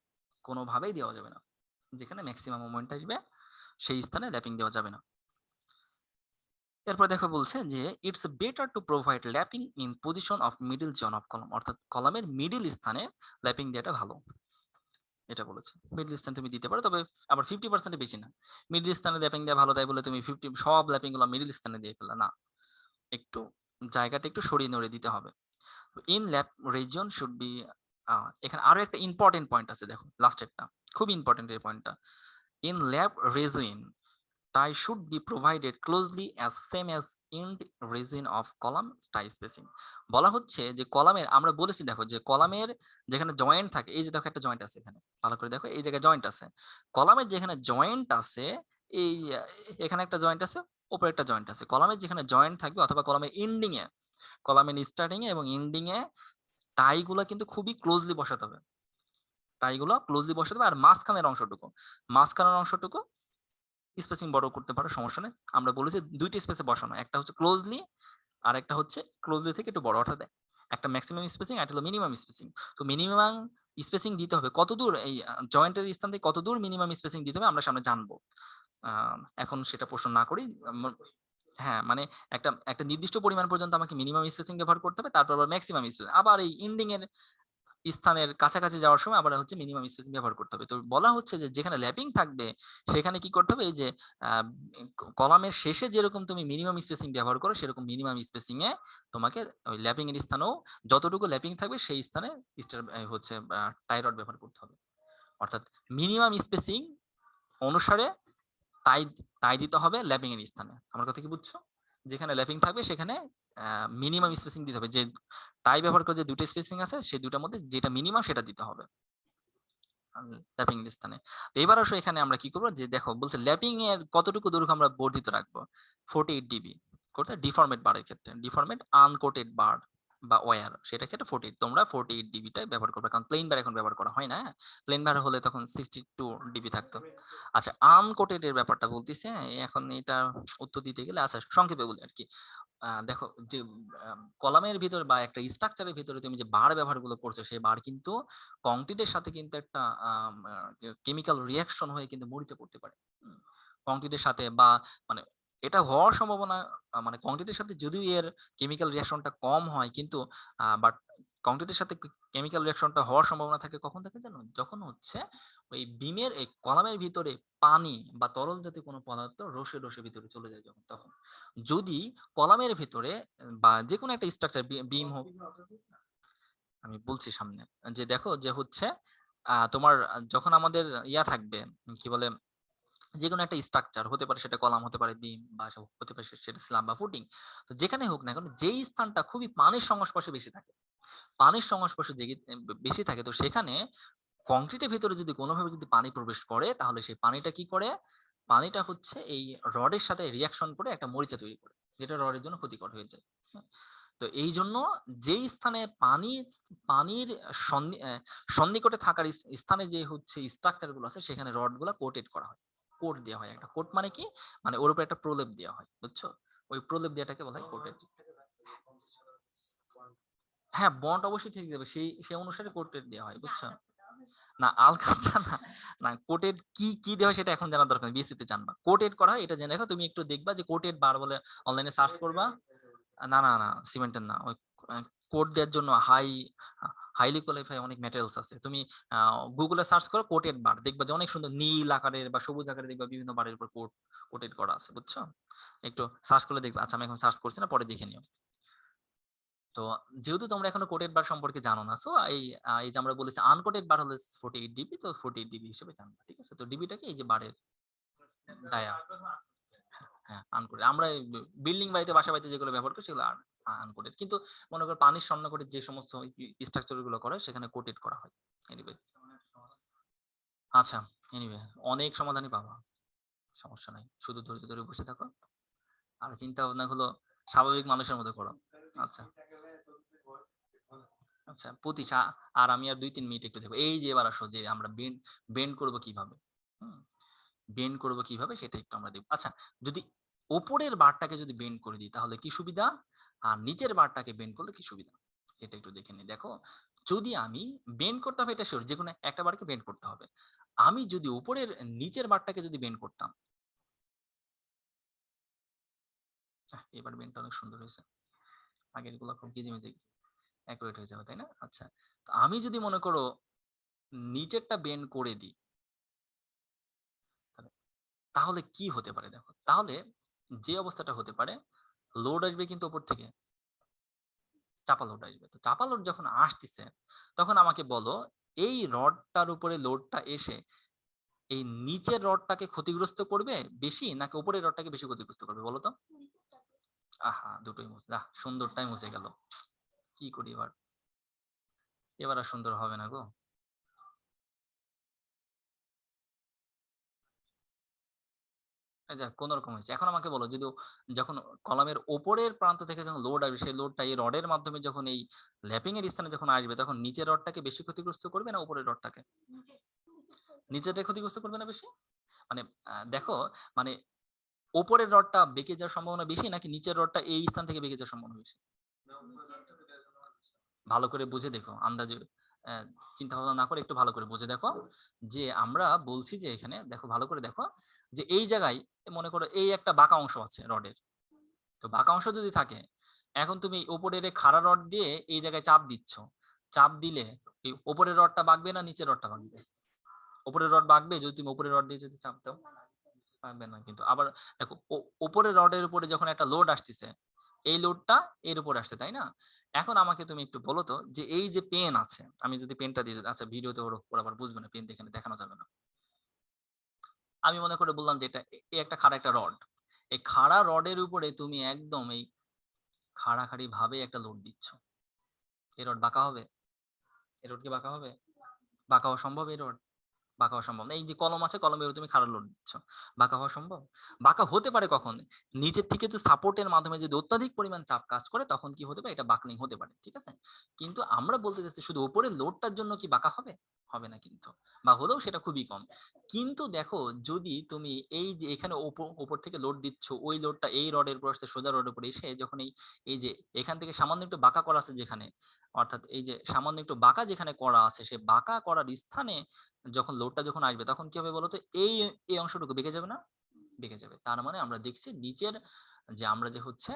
কোনোভাবেই দেওয়া যাবে না। যেখানে ম্যাক্সিমাম মোমেন্ট আসবে সেই স্থানে ল্যাপিং দেওয়া যাবে না। এরপর দেখো বলছে যে it's better to provide lapping in position of middle zone of column, অর্থাৎ কলামের মিডল স্থানে ল্যাপিং দেওয়াটা ভালো, এটা বলেছে। মিডল স্থানে তুমি দিতে পারো, তবে আবার 50% বেশি না। মিডল স্থানে ল্যাপিং দেওয়া ভালো তাই বলে তুমি 50 সব ল্যাপিং গুলো মিডল স্থানে দিয়ে ফেললা না, একটু জায়গাটা একটু সরিয়ে নড়ে দিতে হবে। In lap region should be, এখানে আরো একটা ইম্পর্টেন্ট পয়েন্ট আছে, দেখো লাস্টেরটা খুব ইম্পর্টেন্ট এই পয়েন্টটা। In lap region tie should be provided closely as same as end resin of column tie spacing। বলা হচ্ছে যে কলামের, আমরা বলেছি দেখো যে কলামের যেখানে জয়েন্ট থাকে, এই যে দেখো একটা জয়েন্ট আছে এখানে, ভালো করে দেখো এই জায়গায় জয়েন্ট আছে, কলামের যেখানে জয়েন্ট আছে, এই এখানে একটা জয়েন্ট আছে, উপরে একটা জয়েন্ট আছে, কলামের যেখানে জয়েন্ট থাকবে অথবা কলামের এন্ডিং এ, কলামের স্টার্টিং এ এবং এন্ডিং এ টাই গুলা কিন্তু খুবই ক্লোজলি বসাতে হবে, টাই গুলো ক্লোজলি বসাতে হবে। আর মাঝখানের অংশটুকু স্পেসিং বড় করতে পারো, সমস্যা নেই। আমরা বলেছি দুইটা স্পেসে বসানো, একটা হচ্ছে ক্লোজলি আর একটা হচ্ছে ক্লোজলি থেকে একটু বড়, অর্থাৎ একটা ম্যাক্সিমাম স্পেসিং আর একটা হলো মিনিমাম স্পেসিং। তো মিনিমাম স্পেসিং দিতে হবে কত দূর, এই জয়েন্টের স্থান থেকে কত দূর মিনিমাম স্পেসিং দিতে হবে আমরা সামনে জানবো। এখন সেটা প্রশ্ন না করি, হ্যাঁ মানে একটা একটা নির্দিষ্ট পরিমাণ পর্যন্ত আমাকে মিনিমাম স্পেসিং ব্যবহার করতে হবে, তারপর আবার ম্যাক্সিমাম স্পেসিং, আবার এই এন্ডিং এর স্থানের কাছাকাছি যাওয়ার সময় আবার হচ্ছে মিনিমাম স্পেসিং ব্যবহার করতে হবে। তো বলা হচ্ছে যে যেখানে ল্যাপিং থাকবে সেখানে কি করতে হবে, এই যে কলামের শেষে যেরকম তুমি মিনিমাম স্পেসিং ব্যবহার করো, সেরকম মিনিমাম স্পেসিং এ তোমাকে ওই ল্যাপিং এর স্থানেও যতটুকু ল্যাপিং থাকবে সেই স্থানে হচ্ছে টাই রড ব্যবহার করতে হবে। অর্থাৎ মিনিমাম স্পেসিং অনুসারে টাই টাই দিতে হবে ল্যাপিং এর স্থানে। আমার কথা কি বুঝছো? যেখানে ল্যাপিং থাকবে সেখানে মিনিমাম স্পেসিং দিতে হবে, যে টাই ব্যবহার করে যে দুটো স্পেসিং আছে সেই দুটার মধ্যে যেটা মিনিমাম সেটা দিতে হবে ল্যাপিং এর স্থানে। এবার আসো এখানে আমরা কি করবো, যে দেখো বলছে ল্যাপিং এর কতটুকু দৈর্ঘ্য আমরা বর্ধিত রাখবো, 48 ডিবি করতে, ডিফরমেট বারের ক্ষেত্রে, ডিফরমেট আনকোটেড বার বা ওয়্যার সেটা ক্ষেত্রে 48, তোমরা 48 ডিবিটাই ব্যবহার করবে, কারণ প্লেন বার এখন ব্যবহার করা হয় না, প্লেন বার হলে তখন 62 ডিবি থাকতো। আচ্ছা আনকোটেড এর ব্যাপারটা বলতেছে, এখন এটা উত্তর দিতে গেলে আচ্ছা সংক্ষেপে বলি আর কি। দেখো যে কলামের ভিতরে বা একটা স্ট্রাকচারের ভিতরে তুমি যে বার ব্যবহার গুলো করছো, সেই বার কিন্তু কংক্রিটের সাথে কিন্তু একটা কেমিক্যাল রিয়াকশন হয়ে কিন্তু মরিচা পড়তে পারে কংক্রিটের সাথে, বা মানে এটা হওয়ার সম্ভাবনা, মানে কংক্রিটের সাথে যদিও এর কেমিক্যাল রিয়াকশনটা কম হয়, কিন্তু বাট কংক্রিটের সাথে কেমিক্যাল রিঅ্যাকশনটা হওয়ার সম্ভাবনা থাকে কখন থাকে জানো? যখন হচ্ছে ওই বিমের এই কলামের ভিতরে পানি বা তরল জাতীয় কোনো পদার্থ রসে, রসে ভিতরে চলে যায় যখন তখন। যদি কলামের ভেতরে বা যেকোনো একটা স্ট্রাকচার বিম হোক, আমি বলছি সামনে যে দেখো যে হচ্ছে তোমার যখন আমাদের ইয়া থাকবে কি বলে যেকোনো একটা স্ট্রাকচার হতে পারে, সেটা কলাম হতে পারে, বিম বা হতে পারে সেটা স্ল্যাব বা ফুটিং। তো যেখানে হোক না কেন যেই স্থানটা খুবই পানির সংস্পর্শে বেশি থাকে, পানির সংস্পর্শে বেশি থাকে, তো সেখানে কংক্রিটের ভিতরে যদি কোনোভাবে যদি পানি প্রবেশ করে তাহলে সেই পানিটা কি করে? পানিটা হচ্ছে এই রডের সাথে রিঅ্যাকশন করে একটা মরিচা তৈরি করে, যেটা রডের জন্য ক্ষতিকর হয়ে যায়। হ্যাঁ? তো এইজন্য যেই স্থানে পানির সন্নিকটে থাকার স্থানে যে হচ্ছে স্ট্রাকচার গুলো আছে সেখানে রড গুলা কোটেড করা হয়। কোট দেওয়া হয়। একটা কোট মানে কি? মানে ওর উপর একটা প্রলেপ দেওয়া হয়। বুঝছো? ওই প্রলেপ দেওয়াটাকে বলা হয় কোটেড। হ্যাঁ, বন্ড অবশ্যই ঠিক দেবে। সেই অনুসারে কোটেড দেওয়া হয়। বুঝছো? না আলকাতরা না। না কোটেড কি দেওয়া হয় সেটা এখন জানার দরকার নেই। বিএসসি তে জানবা। কোটেড করা হয় এটা জেনে রাখো। তুমি একটু দেখবা যে কোটেড বার বলে অনলাইনে সার্চ করবা। না, সিমেন্টের না। ওই কোট দেওয়ার জন্য হাইলি কোয়ালিফাই অনেক ম্যাটেরিয়ালস আছে। তুমি গুগলে সার্চ করো কোটেড বার। দেখবা যে অনেক সুন্দর নীল আকারের বা সবুজ আকারের দেখবা বিভিন্ন বারের উপর কোটেড করা আছে। বুঝছো? একটু সার্চ করলে দেখবা। আচ্ছা আমি এখন সার্চ করছি না, পরে দেখে নিও। তো যেহেতু তোমরা এখনো কোটেড বার সম্পর্কে জানো না, সো এই যে আমরা বলেছি আনকোটেড বার হলে 48 ডিবি, তো 48 ডিবি হিসেবে জানবা। ঠিক আছে? তো ডিবিটাকে এই যে বারের ডায়া, হ্যাঁ আনকোটেড। আমরা বিল্ডিং বাড়িতে বাসা বাড়িতে যেগুলো ব্যবহার করি সেগুলো আনকোটেড। কিন্তু মনে করো পানির সন্নিকটে যে সমস্ত স্ট্রাকচার গুলো করা হয় সেখানে কোটেড করা হয়। এনিওয়ে, আচ্ছা, এনিওয়ে অনেক সমাধানই পাবা, সমস্যা নাই। শুধু ধৈর্য ধরে বসে থাকো আর চিন্তা ভাবনা গুলো স্বাভাবিক মানুষের মতো করো। আচ্ছা আচ্ছা প্রতিশা। আর আমি আর 2-3 মিনিট একটু দেখবো। এই যে এবার আসো যে আমরা বেন্ড করবো কিভাবে, বেন্ড করবো কিভাবে সেটা একটু আমরা দেখবো। আচ্ছা, যদি ওপরের বারটাকে যদি বেন্ড করে দিই তাহলে কি সুবিধা, আর নিচের বারটাকে বেন্ড করলে কি সুবিধা, এটা একটু দেখে নিই। দেখো, যদি আমি বেন্ড করতে হবে এটা শিওর, যে কোনো একটা বারকে বেন্ড করতে হবে। আমি যদি উপরের নিচের বারটাকে যদি বেন্ড করতাম, এবার বেন্ডটা অনেক সুন্দর হয়েছে। আগের গুলো খুব গিজিমিজি অ্যাকুরেট হয়ে যাবে, তাই না? আচ্ছা, তো আমি যদি মনে করো নিচেরটা বেন্ড করে দিই, তাহলে কি হতে পারে? দেখো, তাহলে যে অবস্থাটা হতে পারে, লোড আসবে কিন্তু উপর থেকে, চাপা লোড আসবে। তো চাপা লোড যখন আসতেছে তখন আমাকে বলো এই রডটার উপরে লোডটা এসে এই নিচের রডটাকে ক্ষতিগ্রস্ত করবে বেশি, নাকি উপরের রডটাকে বেশি ক্ষতিগ্রস্ত করবে বলো তো? আহা, দুটোই মুছে, সুন্দরটাই মুছে গেল। কি করি এবার? এবার আর সুন্দর হবে না গো। যাক, কোন রকম হয়েছে। এখন আমাকে বলো, যদি যখন কলামের ওপরের প্রান্ত থেকে যখন লোড আসবে, সেই লোডটা এই রডের মাধ্যমে যখন এই ল্যাপিং এর স্থানে যখন আসবে, তখন নিচের রডটাকে বেশি ক্ষতিগ্রস্ত করবে না উপরের রডটাকে? নিচেরটা ক্ষতিগ্রস্ত করবে না বেশি? মানে দেখো, মানে ওপরের রডটা বেঁকে যাওয়ার সম্ভাবনা বেশি, নাকি নিচের রডটা এই স্থান থেকে বেঁকে যাওয়ার সম্ভাবনা বেশি? ভালো করে বুঝে দেখো, আন্দাজে আহ, চিন্তা ভাবনা না করে একটু ভালো করে বুঝে দেখো। যে আমরা বলছি যে এখানে দেখো, ভালো করে দেখো, যে এই জায়গায় মনে করো এই একটা বাঁকা অংশ আছে রডের। তো বাঁকা অংশ যদি থাকে, এখন তুমি উপরের এই খাড়া রড দিয়ে এই জায়গায় চাপ দিচ্ছ। চাপ দিলে এই উপরের রডটা বাঁকবে না নিচের রডটা বাঁকবে? উপরের রড বাঁকবে যদি তুমি উপরের রড দিয়ে যদি চাপ দাও। বাঁকবে না কিন্তু। আবার দেখো, উপরের রডের উপরে যখন একটা লোড আসতেছে, এই লোডটা এর উপর আসছে, তাই না? এখন আমাকে তুমি একটু বলো তো, যে এই যে পেন আছে, আমি যদি পেনটা দিয়ে আচ্ছা ভিডিওতে ওরা আবার বুঝবে না, পেন দেখে দেখানো যাবে না। আমি মনে করে বললাম যে এটা এই একটা খাড়া একটা রড, এই খাড়া রডের উপরে তুমি একদম এই খাড়াখাড়ি ভাবে একটা লোড দিচ্ছ। এই রড বাঁকা হবে? এই রড কি বাঁকা হবে? বাঁকা হওয়া সম্ভব এই রড? বাঁকা হওয়া সম্ভব না। এই যে কলম আছে, কলমের তুমি খাড়া লোড দিচ্ছ, বাঁকা হওয়া সম্ভব? বাঁকা হতে পারে কখন? নিচের থেকে যে সাপোর্টের মাধ্যমে যদি অত্যাধিক পরিমাণ চাপ কাজ করে তখন কি হতে পারে, এটা বাকলিং হতে পারে। ঠিক আছে? কিন্তু আমরা বলতে চাচ্ছি শুধু উপরের লোডটার জন্য কি বাঁকা হবে? হবে না কিন্তু, বা হলেও সেটা খুবই কম। কিন্তু দেখো, যদি তুমি এই যে এখানে উপর থেকে লোড দিচ্ছ, ওই লোডটা এই রডের উপর আসছে, সোজা রডের উপর এসে যখন এই যে এখান থেকে সামান্য একটু বাঁকা করা আছে যেখানে, অর্থাৎ এই যে সামান্য একটু বাঁকা যেখানে করা আছে, সে বাঁকা করার স্থানে যখন লোডটা যখন আসবে তখন কি হবে বলতো? এই এই অংশটুকু বেঁকে যাবে না? বেঁকে যাবে। তার মানে আমরা দেখছি নিচের যে আমরা যে হচ্ছে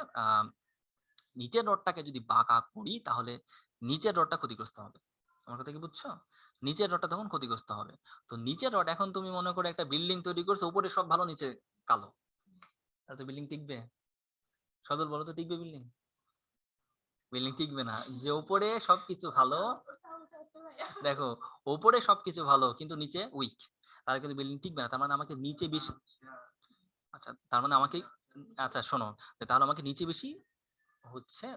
নিচের রডটাকে যদি বাঁকা করি তাহলে নিচের রডটা ক্ষতিগ্রস্ত হবে। আমার কথা কি বুঝছো? নিচের রডটা তখন ক্ষতিগ্রস্ত হবে। তো নিচের রড এখন তুমি মনে করো একটা বিল্ডিং তৈরি করছো, উপরে সব ভালো নিচে কালো। তাহলে তো বিল্ডিং টিকবে? সদল বলো তো টিকবে বিল্ডিং? বিল্ডিং টিকবে না। যে উপরে সবকিছু ভালো, দেখো উপরে সবকিছু ভালো কিন্তু নিচে উইক, তাহলে কিন্তু বিল্ডিং টিকবে না। তার মানে আমাকে নিচে বেশি, আচ্ছা তার মানে আমাকে, আচ্ছা শোনো, তাহলে আমাকে নিচে বেশি হচ্ছে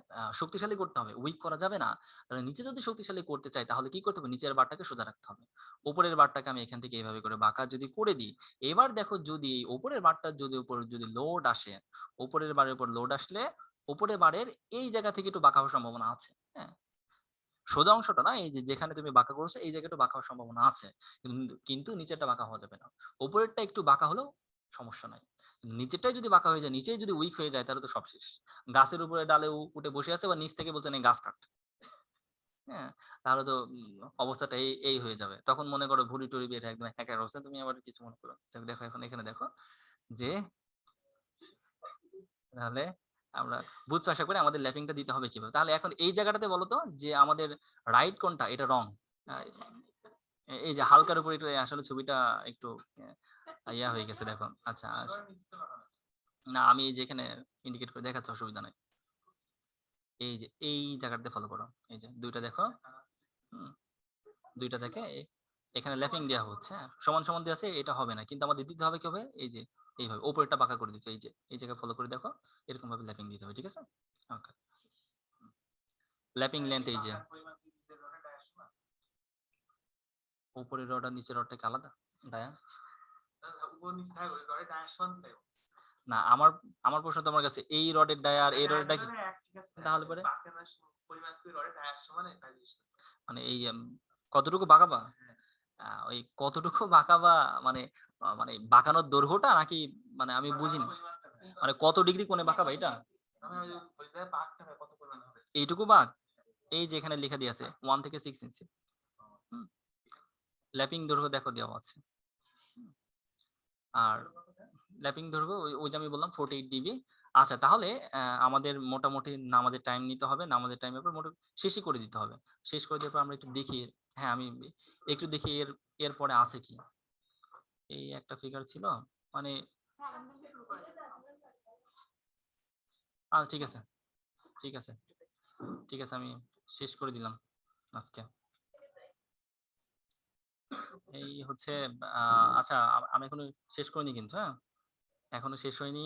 শক্তিশালী করতে হবে, উইক করা যাবে না। তাহলে নিচে যদি শক্তিশালী করতে চাই তাহলে কি করতে হবে, নিচের বারটাকে সোজা রাখতে হবে। উপরের বারটাকে আমি এখান থেকে এইভাবে করে বাঁকা যদি করে দিই, এবার দেখো যদি এই উপরের বারটার যদি উপর যদি লোড আসে, উপরের বারের উপর লোড আসলে উপরের বারের এই জায়গা থেকে একটু বাঁকা হওয়ার সম্ভাবনা আছে। হ্যাঁ, সোজা অংশটা না, এই যে যেখানে তুমি বাঁকা করছো এই জায়গাটা বাঁকা হওয়ার সম্ভাবনা আছে, কিন্তু নিচেরটা বাঁকা হওয়া যাবে না। উপরেরটা একটু বাঁকা হলেও সমস্যা নাই, নিচেরটাই যদি বাঁকা হয়ে যায়, নিচেই যদি উইক হয়ে যায় তাহলে তো সব শেষ। গাছের উপরে ডালে উঠে বসে আছে বা নিচ থেকে বলছে না গাছ কাট, হ্যাঁ, তাহলে তো অবস্থাটা এই এই হয়ে যাবে। তখন মনে করো ভুড়ি টুড়ি বের একদম একার অবস্থা, তুমি আবার কিছু মনে করো। দেখো এখন এখানে দেখো যে, তাহলে আমরা বুঝছো আশা করি আমাদের ল্যাপিংটা দিতে হবে কিভাবে। তাহলে এখন এই জায়গাটাতে বলো তো যে আমাদের রাইট কোনটা, এটা রং। এই যে হালকার উপর একটু আসলে ছবিটা একটু ইয়া হয়ে গেছে দেখো। আচ্ছা না, আমি এই যে এখানে ইন্ডিকেট করে দেখাচ্ছি, অসুবিধা নাই। এই যে এই জায়গাটাতে ফলো করো, এই যে দুইটা দেখো, হুম, দুইটা থেকে এখানে ল্যাপিং দেওয়া হচ্ছে, হ্যাঁ, সমান সমান দেওয়া আছে, এটা হবে না কিন্তু আমাদের দিতে হবে কি হবে, এই যে এইভাবে উপরেরটা বাঁকা করে দিচ্ছে, এই যে এই জায়গায় ফলো করে দেখো, এরকম ভাবে ল্যাপিং দিতে হবে, ঠিক আছে? ওকে, ল্যাপিং লেন্থ এই যে উপরের রড আর নিচের রডটা কি আলাদা ডায়া? না, আমার আমার প্রশ্ন তোমার কাছে, এই রডের ডায়া আর এই রডের ডায়া কি তাহলে পরে মানে এই কতটুকু বাঁকাবা, ওই কতটুকু বাঁকাবা মানে মানে বাঁকানোর দৈর্ঘ্যটা নাকি, মানে আমি বুঝিনি, মানে কত ডিগ্রি কোণে বাঁকাবা এটা, এইটুকু বাঁক, এই যে এখানে লেখা দিয়ে আছে 1 থেকে 6 ইঞ্চি। ল্যাপিং দৈর্ঘ্য দেখো দেওয়া আছে। আর ল্যাপিং দৈর্ঘ্য ওই ওই যে আমি বললাম 48 ডিবি। আচ্ছা তাহলে আমাদের মোটামুটি নামাজের টাইম নিতে হবে, নামাজের টাইমের পর মোটামুটি শেষই করে দিতে হবে। শেষ করে দেওয়ার পর আমরা একটু দেখি, হ্যাঁ আমি একটু দেখি এর পরে আছে কি। এই একটা ফিগার ছিল মানে, ঠিক আছে, ঠিক আছে, ঠিক আছে, আমি শেষ করে দিলাম আজকে। এই হচ্ছে আচ্ছা আমি এখনো শেষ করিনি কিন্তু, হ্যাঁ এখনো শেষ হয়নি।